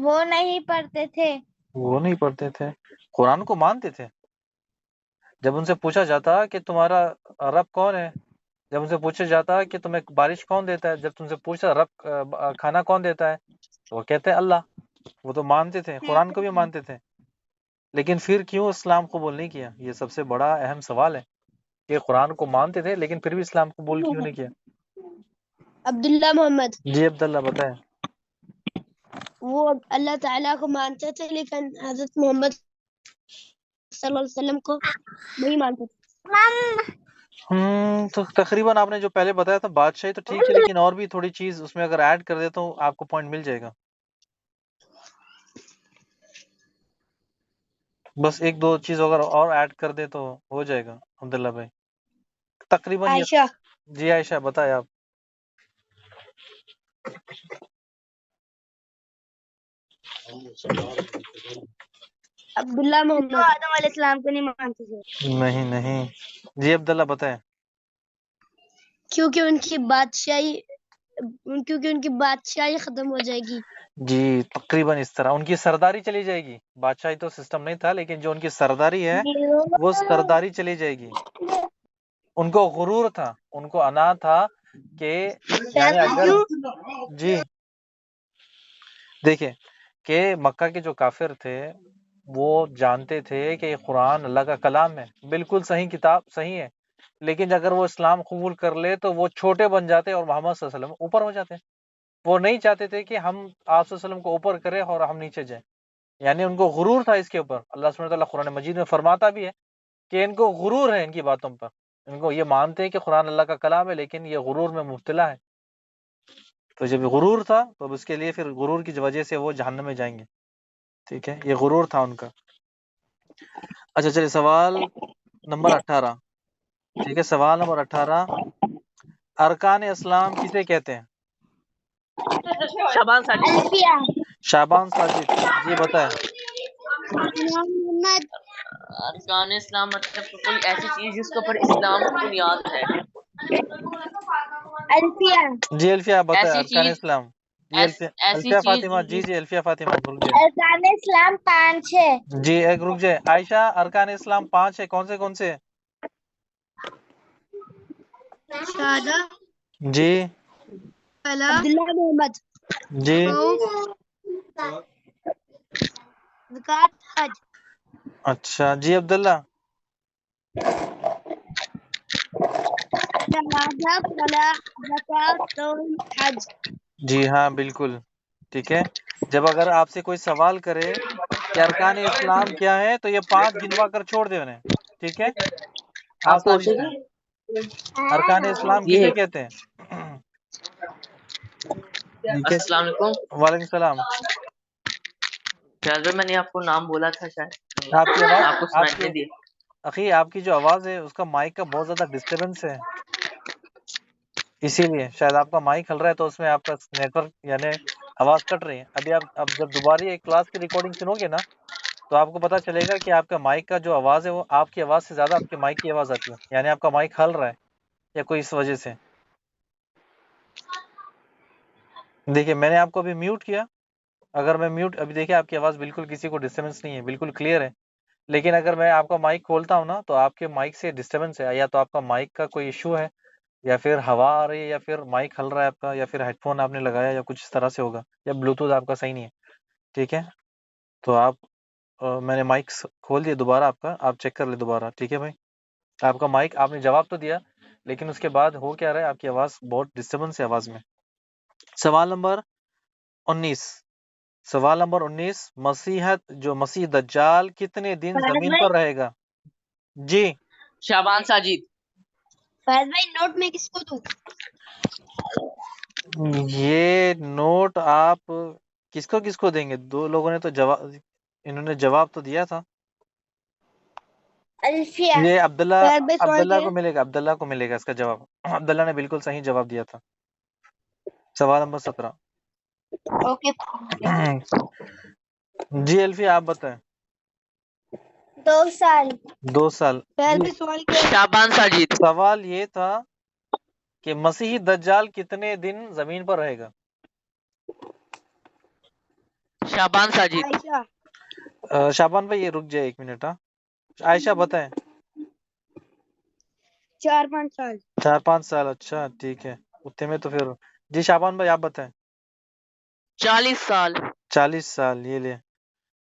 وہ نہیں پڑھتے تھے، وہ نہیں پڑھتے تھے، قرآن کو مانتے تھے۔ جب ان سے پوچھا جاتا کہ تمہارا رب کون ہے، جب ان سے پوچھا جاتا کہ تمہیں بارش کون دیتا ہے، جب تم سے پوچھا رب کھانا کون دیتا ہے، تو وہ کہتے ہیں اللہ۔ وہ تو مانتے تھے، قرآن کو بھی مانتے تھے، لیکن پھر کیوں اسلام قبول نہیں کیا؟ یہ سب سے بڑا اہم سوال ہے کہ قرآن کو مانتے تھے لیکن پھر بھی اسلام قبول کیوں نہیں کیا؟ عبداللہ محمد جی عبداللہ بتائیں۔ وہ اللہ تعالیٰ کو مانتے تھے لیکن حضرت محمد صلی اللہ علیہ وسلم کو نہیں مانتے تھے۔ تو تقریباً آپ نے جو پہلے بتایا تھا بادشاہی تو ٹھیک ہے، لیکن اور بھی تھوڑی چیز اس میں اگر ایڈ کر دے تو آپ کو پوائنٹ مل جائے گا۔ بس ایک دو چیز اگر اور ایڈ کر دے تو ہو جائے گا عبداللہ بھائی، تقریباً یہ۔ عائشہ جی عائشہ بتائیں آپ۔ عبداللہ محمد آدم علیہ السلام کو نہیں مانتے تھے نہیں جی عبداللہ بتائیں۔ کیونکہ ان کی بادشاہی ختم ہو جائے گی۔ جی تقریباً اس طرح ان کی سرداری چلی جائے گی، بادشاہی تو سسٹم نہیں تھا، لیکن جو ان کی سرداری ہے وہ سرداری چلی جائے گی۔ ان کو غرور تھا، ان کو انا تھا کہ یعنی اگر جی دیکھیں کہ مکہ کے جو کافر تھے وہ جانتے تھے کہ یہ قرآن اللہ کا کلام ہے، بالکل صحیح کتاب، صحیح ہے، لیکن اگر وہ اسلام قبول کر لے تو وہ چھوٹے بن جاتے اور محمد صلی اللہ علیہ وسلم اوپر ہو جاتے۔ وہ نہیں چاہتے تھے کہ ہم آپ صلی اللہ علیہ وسلم کو اوپر کریں اور ہم نیچے جائیں، یعنی ان کو غرور تھا اس کے اوپر۔ اللہ سبحانہ وتعالیٰ قرآن مجید میں فرماتا بھی ہے کہ ان کو غرور ہے ان کی باتوں پر، ان کو یہ مانتے ہیں کہ قرآن اللہ کا کلام ہے لیکن یہ غرور میں مبتلا ہے۔ تو جب غرور تھا تو اب اس کے لیے پھر غرور کی وجہ سے وہ جہنم میں جائیں گے، ٹھیک ہے، یہ غرور تھا ان کا۔ اچھا چلیے سوال نمبر 18، ٹھیک ہے، سوال نمبر 18، ارکان اسلام کسے کہتے ہیں؟ شابان ساجد۔ الفیہ شعبان ساجد جی بتائیں۔ محمد ارکان اسلام مطلب کوئی ایسی چیز جس کے اوپر اسلام کی بنیاد ہے، الفیہ جی الفیہ آپ بتائیں ایسی ارکان چیز اسلام۔ جی ایسی الفیہ چیز فاطمہ، جی الفیہ فاطمہ رک جائے، ارکان اسلام 5 ہے۔ جی ایک رک جائے، عائشہ ارکان اسلام 5 ہے، کون سے؟ شہادہ جی عبداللہ محمد جی زکوٰۃ حج اچھا جی عبداللہ۔ شہادہ صلاح زکوٰۃ صوم حج جی ہاں بالکل ٹھیک ہے۔ جب اگر آپ سے کوئی سوال کرے کہ ارکان اسلام کیا ہے تو یہ 5 گنوا کر چھوڑ دے انہیں، ٹھیک ہے، آپ آسانی پوچھیں سے۔ گے ارکان اسلام یہ کسے کہتے ہیں؟ ٹھیک ہے، السلام علیکم۔ وعلیکم السلام۔ شاید میں نے آپ کو نام بولا تھا، شاید آپ کی آواز، آپ کو آپ سنائی کی نہیں دیا۔ اخی آپ کی جو آواز ہے اس کا مائک کا بہت زیادہ ڈسٹربنس ہے، اسی لیے شاید آپ کا مائک ہل رہا ہے تو اس میں آپ کا نیٹ ورک یعنی آواز کٹ رہی ہے۔ ابھی آپ جب دوبارہ ایک کلاس کی ریکارڈنگ سنو گے نا تو آپ کو پتا چلے گا کہ آپ کا مائک کا جو آواز ہے وہ آپ کی آواز سے زیادہ آپ کے مائک کی آواز آتی ہے، یعنی آپ کا مائک ہل رہا ہے یا کوئی اس وجہ سے۔ دیکھیے میں نے آپ کو ابھی میوٹ کیا، اگر میں میوٹ، ابھی دیکھیں آپ کی آواز بالکل کسی کو ڈسٹربنس نہیں ہے، بالکل کلیئر ہے، لیکن اگر میں آپ کا مائک کھولتا ہوں نا تو آپ کے مائک سے ڈسٹربنس ہے، یا تو آپ کا مائک کا کوئی ایشو ہے یا پھر ہوا آ رہی ہے یا پھر مائک ہل رہا ہے آپ کا یا پھر ہیڈ فون آپ نے لگایا یا کچھ اس طرح سے ہوگا، یا بلوٹوتھ آپ کا صحیح نہیں ہے، ٹھیک ہے۔ تو آپ میں نے مائک کھول دیا دوبارہ آپ کا، آپ چیک کر لیں دوبارہ، ٹھیک ہے بھائی۔ آپ کا مائک، آپ نے جواب تو دیا لیکن اس کے بعد ہو کیا رہا ہے، آپ کی آواز بہت ڈسٹربنس ہے آواز میں، سوال نمبر 19 سوال نمبر 19 مسیح دجال کتنے دن فیاض زمین بھائی پر رہے گا؟ جی شعبان ساجد. فیاض بھائی نوٹ میں کس کو دوں؟ یہ نوٹ آپ کس کو دیں گے؟ دو لوگوں نے تو انہوں نے جواب تو دیا تھا. الفیہ. یہ عبداللہ فیاض بھائی سوال عبداللہ کیا کو ملے گا، عبداللہ کو ملے گا اس کا جواب. عبداللہ نے بالکل صحیح جواب دیا تھا. سوال نمبر 17. اوکے جی الفی آپ بتائیں. 2 سال. 2 سال. فیاض جی بھائی سوال کیا ہے؟ شعبان ساجد. سوال یہ تھا کہ مسیحی دجال کتنے دن زمین پر رہے گا؟ شعبان ساجد. عائشہ شابان بھائی یہ رک جائے 1 منٹ. ہاں عائشہ بتائیں. 4-5 سال 4-5 سال. اچھا ٹھیک ہے اتنے میں تو پھر. جی شابان بھائی آپ بتائیں. 40 سال. 40 سال. یہ لے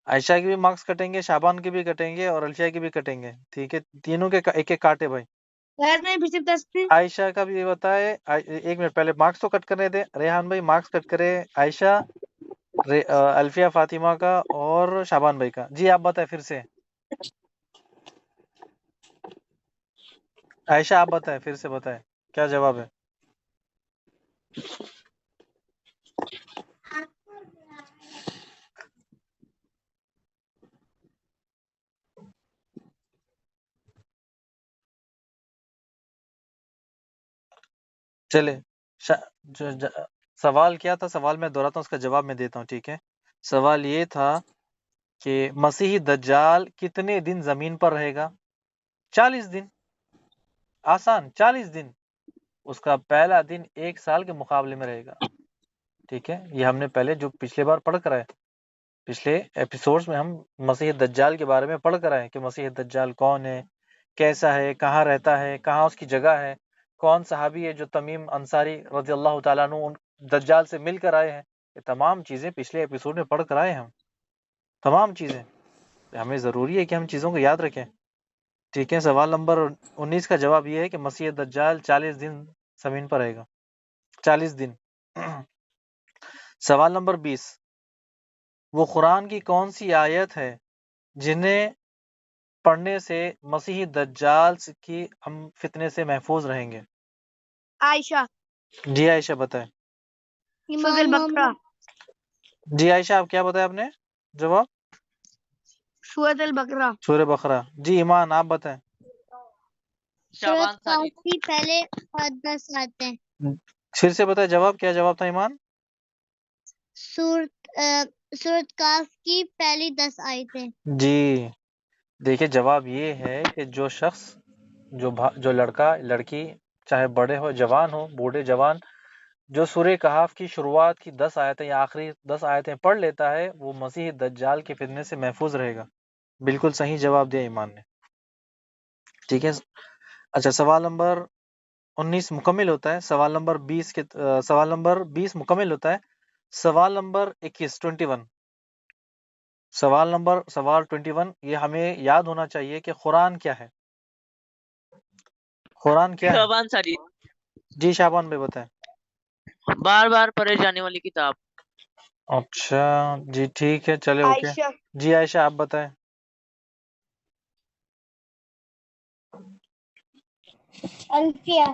عائشہ کے بھی مارکس کٹیں گے، شابان کے بھی کٹیں گے اور الفیہ کے بھی کٹیں گے. ٹھیک ہے تینوں کے ایک ایک کاٹے بھائی. فیاض بھائی پھر سے بتا سکتے ہیں؟ عائشہ کا بھی بتائے. 1 منٹ پہلے مارکس تو کٹ کرنے دیں. ریحان بھائی مارکس کٹ کرے. عائشہ، الفیہ فاطمہ کا اور شابان بھائی کا. جی آپ بتائیں پھر سے. عائشہ آپ بتائیں پھر سے بتائیں کیا جواب ہے. چلے سوال کیا تھا؟ سوال میں دہراتا ہوں، اس کا جواب میں دیتا ہوں. ٹھیک ہے سوال یہ تھا کہ مسیحی دجال کتنے دن زمین پر رہے گا؟ 40 دن. آسان. 40 دن. اس کا پہلا دن 1 سال کے مقابلے میں رہے گا. ٹھیک ہے یہ ہم نے پہلے جو پچھلے بار پڑھ کر آئے، پچھلے ایپیسوڈز میں ہم مسیح دجال کے بارے میں پڑھ کر آئے کہ مسیح دجال کون ہے، کیسا ہے، کہاں رہتا ہے، کہاں اس کی جگہ ہے، کون صحابی ہے جو تمیم انصاری رضی اللہ تعالیٰ عنہ دجال سے مل کر آئے ہیں. یہ تمام چیزیں پچھلے ایپیسوڈ میں پڑھ کر آئے ہم. تمام چیزیں ہمیں ضروری ہے کہ ہم چیزوں کو یاد رکھیں. ٹھیک ہے سوال نمبر 19 کا جواب یہ ہے کہ مسیح دجال 40 دن زمین پر رہے گا. 40 دن. سوال نمبر 20 وہ قرآن کی کون سی آیت ہے جنہیں پڑھنے سے مسیحی دجال کی ہم فتنے سے محفوظ رہیں گے؟ عائشہ جی عائشہ بتائیں. سورۃ البقرہ. جی عائشہ آپ کیا بتایا آپ نے جواب؟ سورۃ البقرہ. سورہ بقرہ. جی ایمان آپ بتائیں. شعبان ساجد. کی پہلے 10 آتے ہیں. پھر سے بتائیں جواب. کیا جواب تھا ایمان؟ سورۃ کاف کی پہلی 10 آیتیں. جی دیکھیں جواب یہ ہے کہ جو شخص جو لڑکا لڑکی چاہے بڑے ہو جوان ہو بوڑھے جوان جو سورہ کہف کی شروعات کی 10 آیتیں یا آخری 10 آیتیں پڑھ لیتا ہے وہ مسیح دجال کے فتنے سے محفوظ رہے گا. بالکل صحیح جواب دیا ایمان نے. ٹھیک ہے اچھا سوال نمبر 19 مکمل ہوتا ہے. سوال نمبر 20 مکمل ہوتا ہے. سوال نمبر 21 سوال 21 یہ ہمیں یاد ہونا چاہیے کہ قرآن کیا ہے. قرآن کیا ہے؟ شعبان ساجد. جی شابان بھائی بتائیں. بار بار پڑھے جانے والی کتاب. اچھا جی ٹھیک ہے چلے اوکے. عائشہ جی عائشہ آپ بتائیں. الفیہ.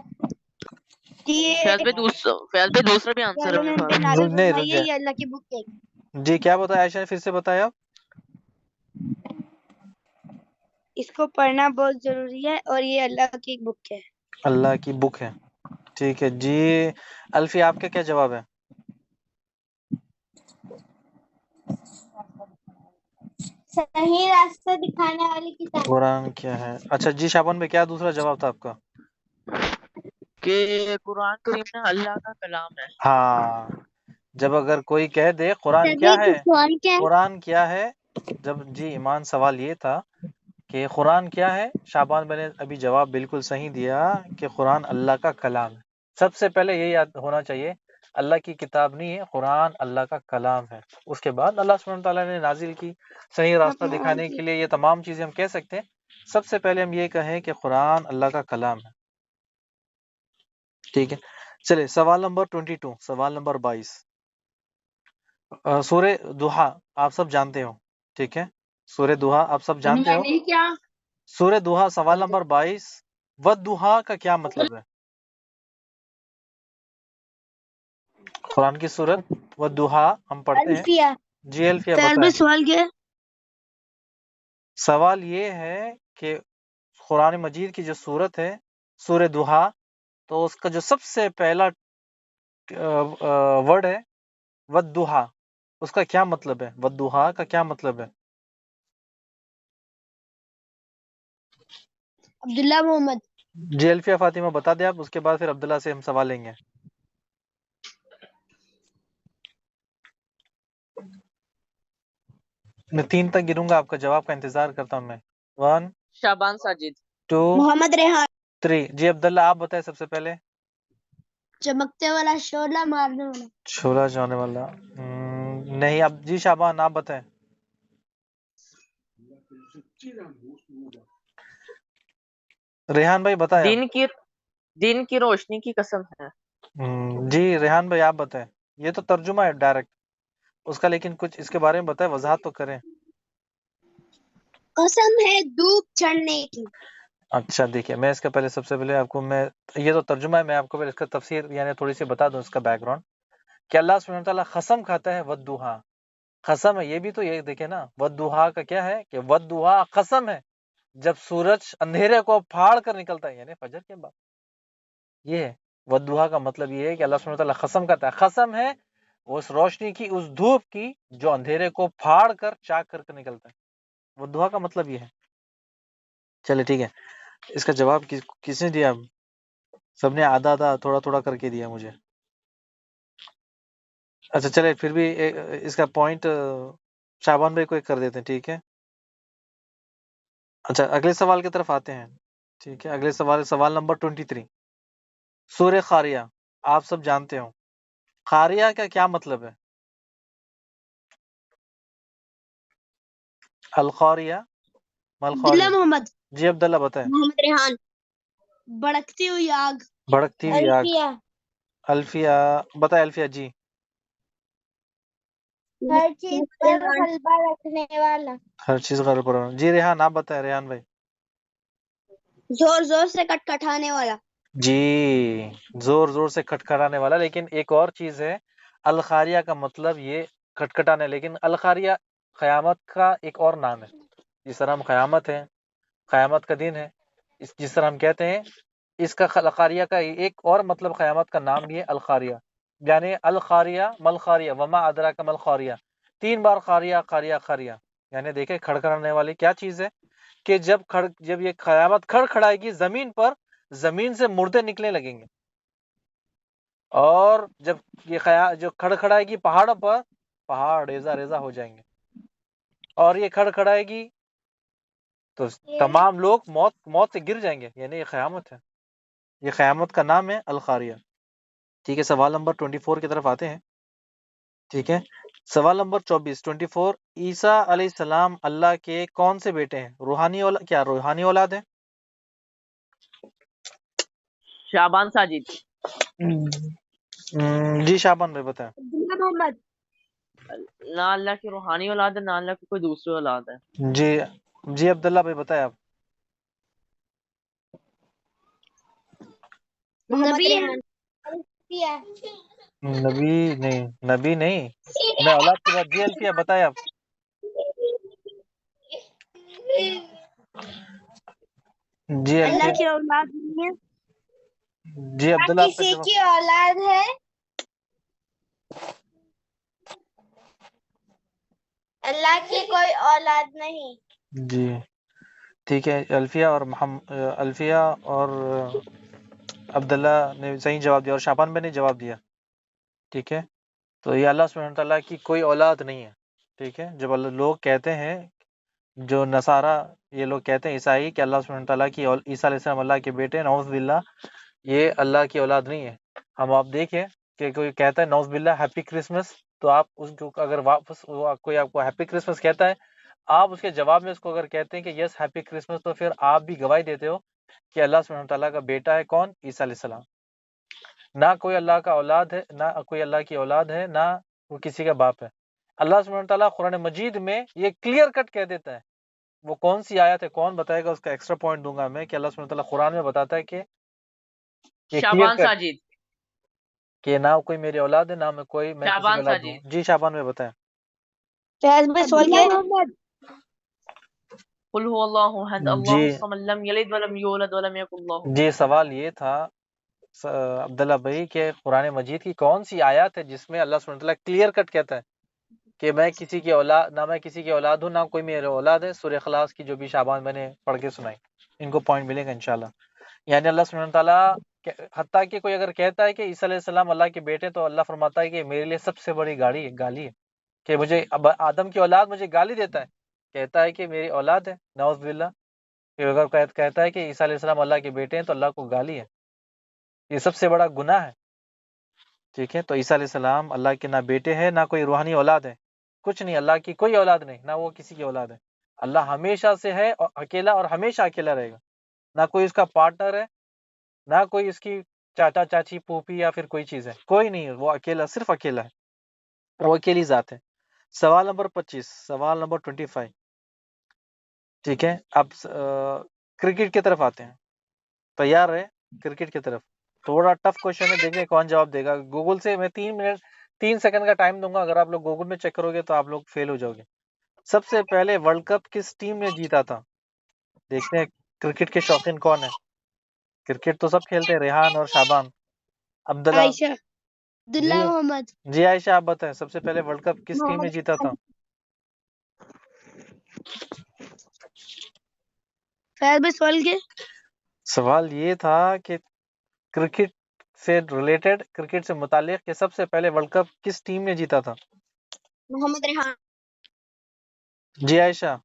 فیاض بھائی دوسرا بھی آنسر ہے میرے پاس. نازل نہیں رک فرمائی ہے جائے. یہ اللہ کی بک ہے. جی کیا بتایا عائشہ نے؟ پھر سے بتایا آپ. اس کو پڑھنا بہت ضروری ہے اور یہ اللہ کی ایک بک ہے. اللہ کی بک ہے. ٹھیک ہے جی الفی آپ کا کیا جواب ہے؟ صحیح راستہ دکھانے والی کتاب. قرآن کیا ہے. اچھا جی شابان بھائی کیا دوسرا جواب تھا آپ کا؟ کہ قرآن کریم نا اللہ کا کلام ہے. ہاں جب اگر کوئی کہہ دے قرآن کیا ہے، سوال کیا ہے؟ قرآن کیا ہے، جب جی ایمان سوال یہ تھا کہ قرآن کیا ہے، شابان بھائی نے ابھی جواب بالکل صحیح دیا کہ قرآن اللہ کا کلام ہے. سب سے پہلے یہ یاد ہونا چاہیے اللہ کی کتاب نہیں ہے، قرآن اللہ کا کلام ہے. اس کے بعد اللہ سبحانہ تعالیٰ نے نازل کی صحیح راستہ دکھانے کے لیے. یہ تمام چیزیں ہم کہہ سکتے ہیں. سب سے پہلے ہم یہ کہیں کہ قرآن اللہ کا کلام ہے. ٹھیک ہے چلے سوال نمبر 22، سوال نمبر 22، سورہ دوحا آپ سب جانتے ہو، ٹھیک ہے، سورہ دوحا آپ سب جانتے ہو، سورہ دوحا سوال نمبر 22، ودوحا کا کیا مطلب ہے؟ قرآن کی سورت ودوحا ہم پڑھتے ہیں، الفیہ جی الفیہ فعل بتائیں۔ میں سوال کیا ہے؟ سوال یہ ہے کہ قرآن مجید کی جو سورت ہے سورہ دوحا، تو اس کا جو سب سے پہلا ورڈ ہے ودوحا، اس کا کیا مطلب ہے؟ ودوحا کا کیا مطلب ہے؟ عبداللہ محمد جی الفیہ فاطمہ بتا دیں آپ، اس کے بعد پھر عبداللہ سے ہم سوال لیں گے۔ میں 3 تک گروں گا، آپ کا جواب کا انتظار کرتا ہوں میں۔ 1 شابان ساجد 2 محمد ریحان 3۔ جی عبداللہ آپ بتائیں سب سے پہلے۔ چمکتے والا شعلہ مارنے والا چھوڑا جانے والا نہیں، اب جی شابان آپ بتائیں۔ ریحان بھائی بتائیں آپ۔ دن کی روشنی کی قسم ہے۔ جی ریحان بھائی آپ بتائیں، یہ تو ترجمہ ہے ڈائریکٹ اس کا، لیکن کچھ اس کے بارے میں بتائیں، وضاحت تو کریں۔ قسم ہے دھوپ چڑھنے کی۔ اچھا دیکھیے، میں اس کا پہلے سب سے پہلے آپ کو یہ تو ترجمہ ہے، میں آپ کو پہلے اس کا تفسیر یعنی تھوڑی سی بتا دوں اس کا بیک گراؤنڈ، کہ اللہ سبحانہ وتعالیٰ قسم کھاتا ہے ودوحا، قسم ہے، یہ بھی تو یہ دیکھیں نا، ودوحا کا کیا ہے کہ ودوحا قسم ہے جب سورج اندھیرے کو پھاڑ کر نکلتا ہے، یعنی فجر کے بعد، یہ ہے ودوحا کا مطلب، یہ ہے کہ اللہ سبحانہ وتعالیٰ قسم کرتا ہے، قسم ہے اس روشنی کی، اس دھوپ کی جو اندھیرے کو پھاڑ کر چاک کر نکلتا ہے، ودوحا کا مطلب یہ ہے۔ چلے ٹھیک ہے، اس کا جواب کس نے دیا؟ سب نے آدھا آدھا تھوڑا تھوڑا کر کے دیا مجھے۔ اچھا چلے پھر بھی اس کا پوائنٹ شابان بھائی کو ایک کر دیتے ہیں، ٹھیک ہے۔ اچھا اگلے سوال کی طرف آتے ہیں، ٹھیک ہے، اگلے سوال نمبر 23، سورہ قاریہ آپ سب جانتے ہو، قاریہ کا کیا مطلب ہے؟ القاریہ عبداللہ ملقاریہ، محمد جی عبداللہ بتائیں۔ محمد ریحان بڑکتی ہوئی آگ۔ بھڑکتی ہوئی آگ، الفیہ الفیہ بتائیں، الفیہ جی۔ ہر چیز پر غلبہ رکھنے والا، ہر چیز غیر پر، جی ریحان آپ بتائیں، ریحان بھائی۔ زور زور سے کٹکھٹانے والا۔ جی زور زور سے کھٹکھٹانے والا، لیکن ایک اور چیز ہے، الخاریہ کا مطلب یہ کھٹکھٹانے، لیکن الخاریہ قیامت کا ایک اور نام ہے، جس طرح ہم قیامت ہے، قیامت کا دن ہے، جس طرح ہم کہتے ہیں، اس کا الخاریہ کا ایک اور مطلب قیامت کا نام بھی ہے الخاریہ، یعنی الخاریہ ملخاریہ وما ادراک ملخاریہ، 3 بار خاریہ خاریہ خاریہ، یعنی دیکھیں کھڑکھڑانے والی کیا چیز ہے، کہ جب یہ قیامت کھڑکھڑائے گی زمین پر، زمین سے مردے نکلنے لگیں گے، اور جب یہ جو کھڑکھڑائے گی پہاڑوں پر، پہاڑ ریزہ ریزہ ہو جائیں گے، اور یہ کھڑکھڑائے گی تو تمام لوگ موت سے گر جائیں گے، یعنی یہ قیامت ہے، یہ قیامت کا نام ہے الخاریہ، ٹھیک ہے۔ سوال نمبر 24 کی طرف آتے ہیں، ٹھیک ہے، سوال نمبر 24 عیسیٰ علیہ السلام اللہ کے کون سے بیٹے ہیں؟ روحانی اولاد ہیں؟ شابان ساجد جی شابان بھائی بتائیں۔ عبداللہ محمد نہ اللہ کی روحانی اولاد ہے، نہ اللہ کی کوئی دوسری اولاد ہے۔ جی عبداللہ بھائی بتائیں آپ۔ نبی نبی نہیں، میں اولاد کی بات، جی الفیہ بتائیں آپ۔ جی اللہ الفیہ، کی اولاد نہیں ہے، جی عبداللہ آپ کا کسی جواب۔ کی اولاد ہے، اللہ کی کوئی اولاد نہیں۔ جی ٹھیک ہے، الفیہ اور عبداللہ نے صحیح جواب دیا، اور شابان بھائی نے جواب دیا، ٹھیک ہے۔ تو یہ اللہ سبحانہ تعالیٰ کی کوئی اولاد نہیں ہے، ٹھیک ہے۔ جب لوگ کہتے ہیں، جو نصارہ یہ لوگ کہتے ہیں عیسائی، کہ اللہ سبحانہ تعالیٰ کی عیسیٰ علیہ السلام اللہ کے بیٹے، نعوذ باللہ، یہ اللہ کی اولاد نہیں ہے۔ ہم آپ دیکھیں کہ کوئی کہتا ہے نعوذ باللہ ہیپی کرسمس، تو آپ اس کو اگر واپس کوئی آپ کو ہیپی کرسمس کہتا ہے، آپ اس کے جواب میں اس کو اگر کہتے ہیں کہ یس ہیپی کرسمس، تو پھر آپ بھی گواہی دیتے ہو کہ اللہ سبحانہ تعالیٰ کا بیٹا ہے کون؟ عیسیٰ علیہ السلام۔ نہ کوئی اللہ کا اولاد ہے، نہ کوئی اللہ کی اولاد ہے، نہ وہ کسی کا باپ ہے۔ اللہ سبحانہ تعالیٰ قرآن مجید میں یہ کلیئر کٹ کہہ دیتا ہے۔ وہ کون سی آیت ہے، کون بتائے گا؟ اس کا ایکسٹرا پوائنٹ دوں گا میں کہ اللہ سبحانہ تعالیٰ قرآن میں بتاتا ہے کہ یہ کلیئر شعبان کٹ ساجد، کہ نہ کوئی میری اولاد ہے، نہ میں کوئی میں کسی کی شعبان اولاد ہوں۔ ساجد، جی شعبان میں بتائیں۔ فیض بھائی سوال کیا ہے؟ قل هو اللہ احد اللہ جی الصمد لم یلد ولم یولد ولم یکن اللہ۔ جی سوال یہ تھا عبداللہ بھائی کہ قرآن مجید کی کون سی آیات ہے جس میں اللہ سبحانہ تعالیٰ کلیئر کٹ کہتا ہے کہ میں کسی کی اولاد، نہ میں کسی کی اولاد ہوں، نہ کوئی میرے اولاد ہے۔ سورہ اخلاص کی جو بھی شعبان میں نے پڑھ کے سنائی، ان کو پوائنٹ ملے گا انشاءاللہ۔ یعنی اللہ سبحانہ تعالیٰ حتیٰ کہ کوئی اگر کہتا ہے کہ عیسیٰ علیہ السلام اللہ کے بیٹے، تو اللہ فرماتا ہے کہ میرے لیے سب سے بڑی گالی ہے کہ مجھے آدم کی اولاد مجھے گالی دیتا ہے، کہتا ہے کہ میری اولاد ہے، نعوذ باللہ۔ کہ اگر کہتا ہے کہ عیسیٰ علیہ السلام اللہ کے بیٹے ہیں تو اللہ کو گالی ہے، یہ سب سے بڑا گناہ ہے۔ ٹھیک ہے، تو عیسیٰ علیہ السلام اللہ کے نہ بیٹے ہیں، نہ کوئی روحانی اولاد ہے، کچھ نہیں، اللہ کی کوئی اولاد نہیں، نہ وہ کسی کی اولاد ہے۔ اللہ ہمیشہ سے ہے اور اکیلا، اور ہمیشہ اکیلا رہے گا، نہ کوئی اس کا پارٹنر ہے، نہ کوئی اس کی چاچا چاچی پھوپھی یا پھر کوئی چیز ہے، کوئی نہیں ہے، وہ اکیلا، صرف اکیلا ہے، وہ اکیلی ذات ہے۔ سوال نمبر 25، سوال نمبر 25، ٹھیک ہے۔ اب کرکٹ کی طرف آتے ہیں، تیار ہے؟ کرکٹ کی طرف تھوڑا ٹف کوشچن ہے، دیکھیں کون جواب دے گا۔ گوگل سے میں 3 سیکنڈ کا ٹائم دوں گا، اگر آپ لوگ گوگل میں چیک کرو گے تو آپ لوگ فیل ہو جاؤ گے۔ سب سے پہلے ورلڈ کپ کس ٹیم نے جیتا تھا؟ دیکھتے ہیں کرکٹ کے شوقین کون ہیں۔ کرکٹ تو سب کھیلتے ہیں، ریحان اور شابان۔ عبداللہ عائشہ عبداللہ جی محمد جی عائشہ آپ بتائیں، سب سے پہلے ورلڈ کپ کس ٹیم نے محمد جیتا تھا؟ فیض بھائی سوال کیا؟ سوال یہ تھا کہ کرکٹ سے ریلیٹڈ، کرکٹ سے متعلق، کہ سب سے پہلے ورلڈ کپ کس ٹیم نے جیتا تھا؟ محمد ریحان۔ جی عائشہ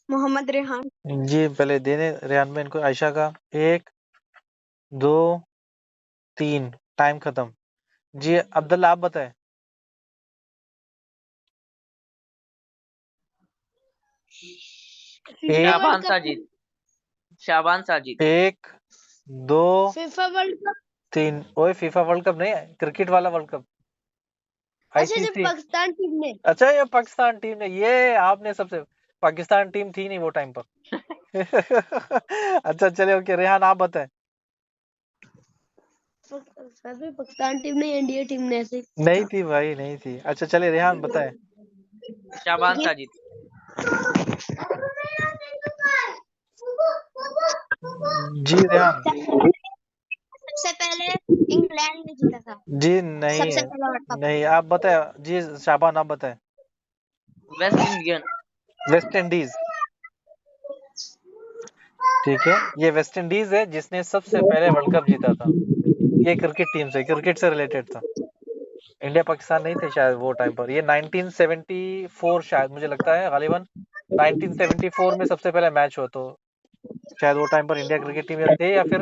محمد ریحان۔ جی پہلے دینے ریحان میں ان کو عائشہ کا 1 2 3 ٹائم ختم۔ جی عبداللہ آپ بتائیں۔ شعبان ساجد، شعبان ساجد، 1 2 فیفا ورلڈ کپ۔ 3 اوے فیفا ورلڈ کپ نہیں ہے، کرکٹ والا ورلڈ کپ، آئی اچھا سی جب سی۔ پاکستان ٹیم نے اچھا یہ پاکستان ٹیم نے، یہ آپ نے سب سے، پاکستان ٹیم تھی نہیں وہ ٹائم پر۔ اچھا چلے اوکے، ریحان آپ بتائیں۔ فیض بھائی پاکستان ٹیم نے انڈیا ٹیم نے ایسے نہیں تھی بھائی، نہیں تھی۔ اچھا چلے ریحان بتائیں۔ شعبان ساجد، جی ریحان سب سے پہلے انگلینڈ نے جیتا تھا جی سب نہیں سے پہلا ورلڈ کپ۔ نہیں، آپ بتائیں۔ جی شعبان آپ بتائیں۔ ویسٹ انڈین، ویسٹ انڈیز، ٹھیک ہے، یہ ویسٹ انڈیز ہے جس نے سب سے پہلے ورلڈ کپ جیتا تھا۔ یہ کرکٹ ٹیم سے، کرکٹ سے ریلیٹڈ تھا، انڈیا پاکستان نہیں تھے شاید وہ ٹائم پر۔ یہ 1974 شاید مجھے لگتا ہے، غالباً 1974 میں سب سے پہلا میچ ہوا، تو شاید وہ ٹائم پر انڈیا کرکٹ ٹیم تھے یا پھر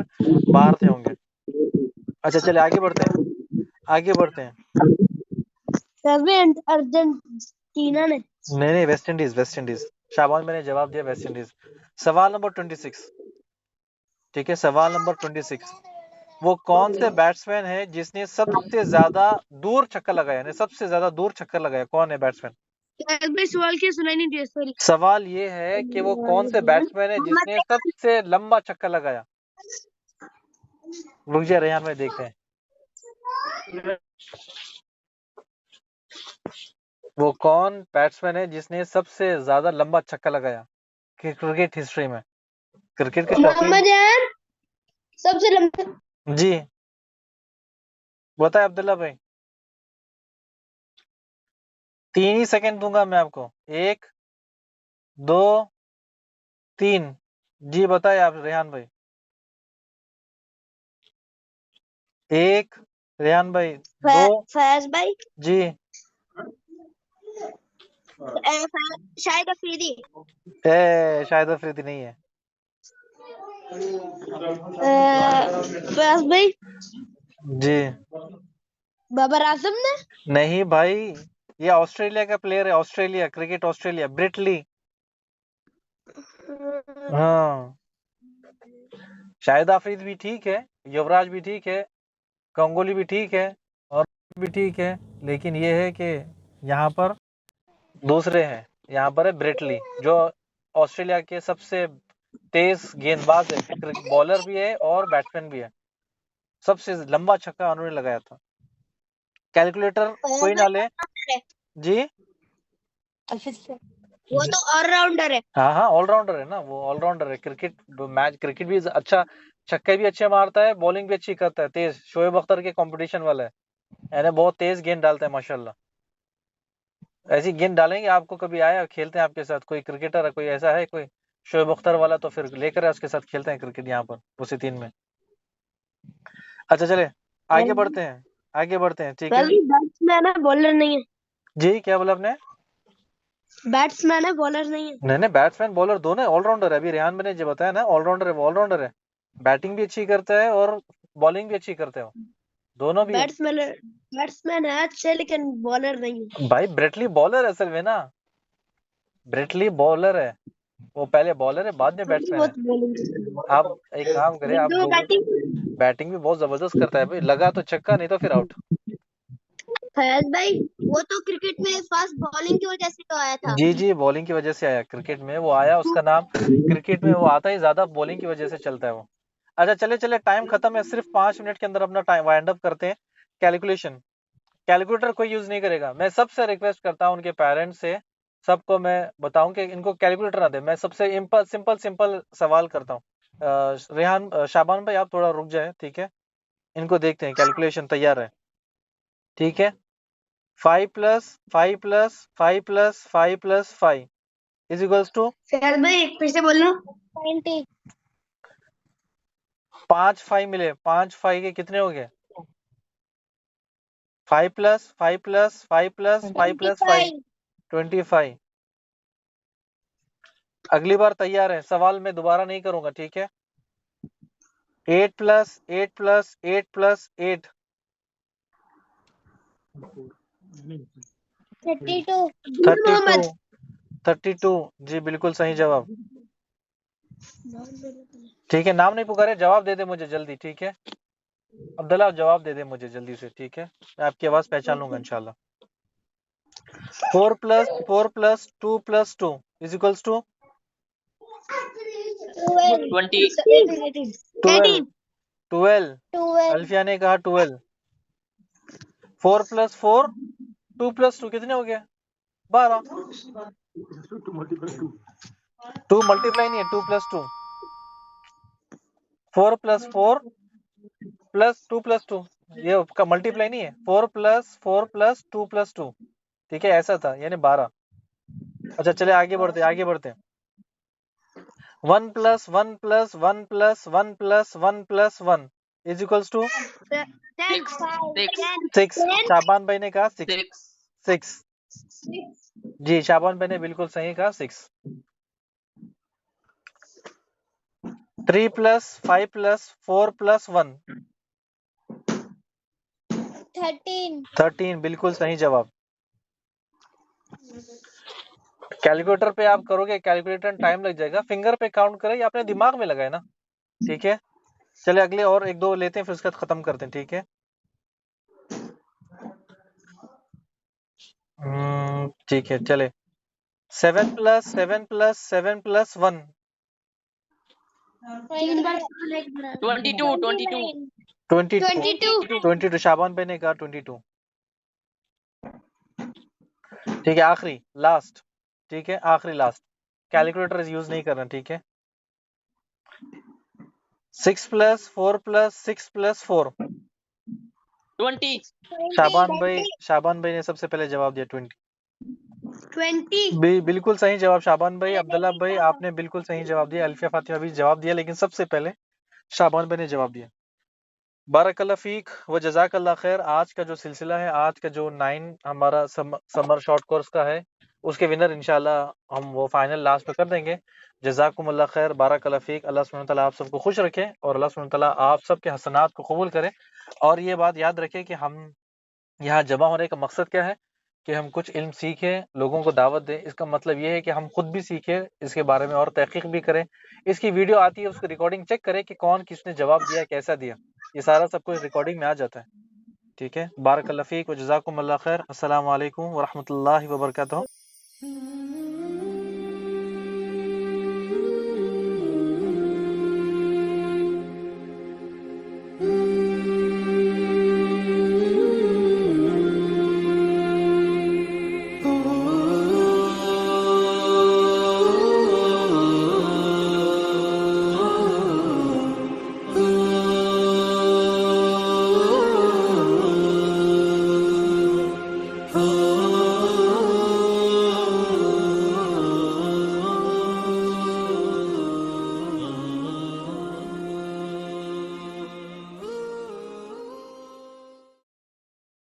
باہر تھے ہوں گے۔ اچھا چلے آگے بڑھتے ہیں، آگے بڑھتے ہیں۔ فیض بھائی ارجنٹینا نے۔ نہیں ویسٹ انڈیز، ویسٹ انڈیز۔ شابان میں نے جواب دیا ویسٹ انڈیز۔ سوال نمبر 26، ٹھیک ہے، سوال نمبر 26، وہ کون سے بیٹسمین ہے جس نے سب سے زیادہ دور چھکا لگایا، یعنی سب سے زیادہ دور چھکا لگایا، کون ہے بیٹسمین؟ فیض بھائی سوال کیا سنائی نہیں دیا، سوری۔ سوال یہ ہے کہ وہ کون سے بیٹسمین ہے جس نے سب سے لمبا چھکا لگایا؟ رک جائے ریحان میں دیکھتے ہیں، وہ کون بیٹسمین ہے جس نے سب سے زیادہ لمبا چھکا لگایا کرکٹ ہسٹری میں؟ کرکٹ کے شوقین محمد ریحان سب سے لمبا۔ جی بتائے عبداللہ بھائی، 3 ہی سیکنڈ دوں گا میں آپ کو، 1 2 3۔ جی بتائے آپ ریحان بھائی۔ 1 ریحان بھائی، 2 فیض بھائی جی شاہد افریدی۔ شاہد افریدی نہیں ہے۔ فیض بھائی جی بابر اعظم نے۔ نہیں بھائی، یہ آسٹریلیا کا پلیئر ہے، آسٹریلیا، کرکٹ آسٹریلیا، برٹ لی۔ ہاں شاہد آفریدی بھی ٹھیک ہے، یوراج بھی ٹھیک ہے، گنگولی بھی ٹھیک ہے، اور بھی ٹھیک ہے، لیکن یہ ہے کہ یہاں پر دوسرے ہیں. یہاں پر ہے بریٹلی جو آسٹریلیا کے سب سے تیز گیند باز ہے، بالر بھی ہے اور بیٹسمین بھی ہے. سب سے لمبا چھکا انہوں نے لگایا تھا. کیلکولیٹر کوئی نہ لے جی. وہ تو آل راؤنڈر ہے. ہاں آل راؤنڈر ہے نا، وہ آل راؤنڈر ہے. کرکٹ بھی اچھا، چھکے بھی اچھے مارتا ہے، بولنگ بھی اچھی کرتا ہے، تیز. شعیب اختر کے کمپٹیشن والا ہے، یعنی بہت تیز گیند ڈالتا ہے ماشاءاللہ. ایسی گیند ڈالیں گے آپ کو کبھی آیا کھیلتے ہیں آپ کے ساتھ کوئی کرکٹر ہے، کوئی ایسا ہے کوئی شعیب اختر والا، تو پھر لے کر اس کے ساتھ کھیلتے ہیں کرکٹ یہاں پر اسی ٹیم میں. اچھا چلے آگے بڑھتے ہیں ٹھیک ہے. بیٹسمین ہے بالر نہیں ہے. جی کیا بولا آپ نے؟ بیٹسمین ہے بالر نہیں ہے. نہیں بیٹسمین بالر دونوں آل راؤنڈر ہے. ابھی ریحان میں نے جو بتایا نا آل راؤنڈر ہے، وہ آل راؤنڈر ہے. بیٹنگ بھی اچھی کرتا ہے اور بالنگ بھی اچھی کرتے ہو، دونوں بھی. بیٹسمین ہے اچھے لیکن بالر نہیں ہے. بھائی بریٹلی بالر ہے اصل میں نا، بریٹلی بالر ہے، وہ پہلے بالر ہے بعد میں بیٹسمین ہے. آپ ایک کام کریں، آپ بیٹنگ بھی بہت زبردست کرتا ہے بھائی. لگا تو چھکا، نہیں تو پھر آؤٹ. فیاض بھائی وہ تو کرکٹ میں فاسٹ بالنگ کی وجہ سے تو آیا تھا. جی بالنگ کی وجہ سے آیا کرکٹ میں، وہ آیا اس کا نام کرکٹ میں وہ آتا ہی زیادہ بالنگ کی وجہ سے چلتا ہے وہ. اچھا چلے ٹائم ختم ہے، صرف 5 منٹ کے اندر اپنا ٹائم وائنڈ اپ کرتے ہیں. کیلکولیٹر کوئی یوز نہیں کرے گا. میں سب سے ریکویسٹ کرتا ہوں ان کے پیرنٹس سے، سب کو میں بتاؤں کہ ان کو کیلکولیٹر نہ دے. میں سب سے سمپل سوال کرتا ہوں. ریحان شابان بھائی آپ تھوڑا رک جائیں ٹھیک ہے. ان کو دیکھتے ہیں، کیلکولیشن تیار ہے ٹھیک ہے. 5 + 5 + 5 + 5 + 5 = فیاض بھائی پھر سے بولنا. 20. 5 5 ملے، 5 5 کے کتنے ہو گئے؟ 5 + 5 + 5 + 5 + 5 25. اگلی بار تیار ہے، سوال میں دوبارہ نہیں کروں گا ٹھیک ہے. 8 + 8 + 8 + 8 32. 32. جی بالکل صحیح جواب. ٹھیک ہے، نام نہیں پکارے، جواب دے دے مجھے جلدی ٹھیک ہے. عبداللہ جواب دے دے مجھے جلدی سے ٹھیک ہے، میں آپ کی آواز پہچان لوں گا انشاءاللہ. 4 + 4 + 2 + 2 = 12. الفیہ نے کہا 12. 4 + 4 2 + 2 کتنے ہو گئے؟ 12. 2 ملٹیپلائی نہیں ہے، 2 + 2. 4 + 4 + 2 + 2 یہ کا ملٹیپلائی نہیں ہے. 4 + 4 + 2 + 2 ٹھیک ہے، ایسا تھا یعنی 12. اچھا چلے آگے بڑھتے 1 + 1 + 1 + 1 + 1 + 1 = 6. شابان بھائی نے کہا 6. جی شابان بھائی نے بالکل صحیح کہا 6. 3 + 5 + 4 + 1 13. بالکل صحیح جواب. کیلکولیٹر پہ آپ کرو گے، کیلکولیٹر ٹائم لگ جائے گا. فنگر پہ کاؤنٹ کرے یا اپنے دماغ میں لگائے نا ٹھیک ہے. چلے اگلے اور 1-2 لیتے ہیں پھر اس کے بعد ختم کرتے ہیں ٹھیک ہے. ٹھیک ہے چلے. 7 + 7 + 7 + 1 22. شابان بھائی نے کہا 22. ٹھیک ہے آخری لاسٹ ٹھیک ہے، آخری لاسٹ. کیلکولیٹر یوز نہیں کرنا ٹھیک ہے. 6 + 4 + 6 + 4 شابان بھائی نے سب سے پہلے جواب دیا 20. 20. بالکل صحیح جواب شابان بھائی. عبداللہ بھائی آپ نے بالکل صحیح جواب دیا. الفیہ فاطمہ بھی جواب دیا، لیکن سب سے پہلے شابان بھائی نے جواب دیا. بارک اللہ فیک و جزاک اللہ خیر. آج کا جو سلسلہ ہے، آج کا جو 9 ہمارا سمر شارٹ کورس کا ہے، اس کے ونر انشاءاللہ ہم وہ فائنل لاسٹ پہ کر دیں گے. جزاکم اللہ خیر، بارک اللہ فیک. اللہ سبحانہ وتعالیٰ آپ سب کو خوش رکھے اور اللہ سبحانہ وتعالیٰ آپ سب کے حسنات کو قبول کرے. اور یہ بات یاد رکھے کہ ہم یہاں جمع ہونے کا مقصد کیا ہے؟ کہ ہم کچھ علم سیکھیں، لوگوں کو دعوت دیں، اس کا مطلب یہ ہے کہ ہم خود بھی سیکھیں، اس کے بارے میں اور تحقیق بھی کریں. اس کی ویڈیو آتی ہے، اس کی ریکارڈنگ چیک کریں کہ کون کس نے جواب دیا، کیسا دیا. یہ سارا سب کچھ ریکارڈنگ میں آ جاتا ہے. ٹھیک ہے. بارک اللہ فیک و جزاکم اللہ خیر. السلام علیکم ورحمۃ اللہ وبرکاتہ.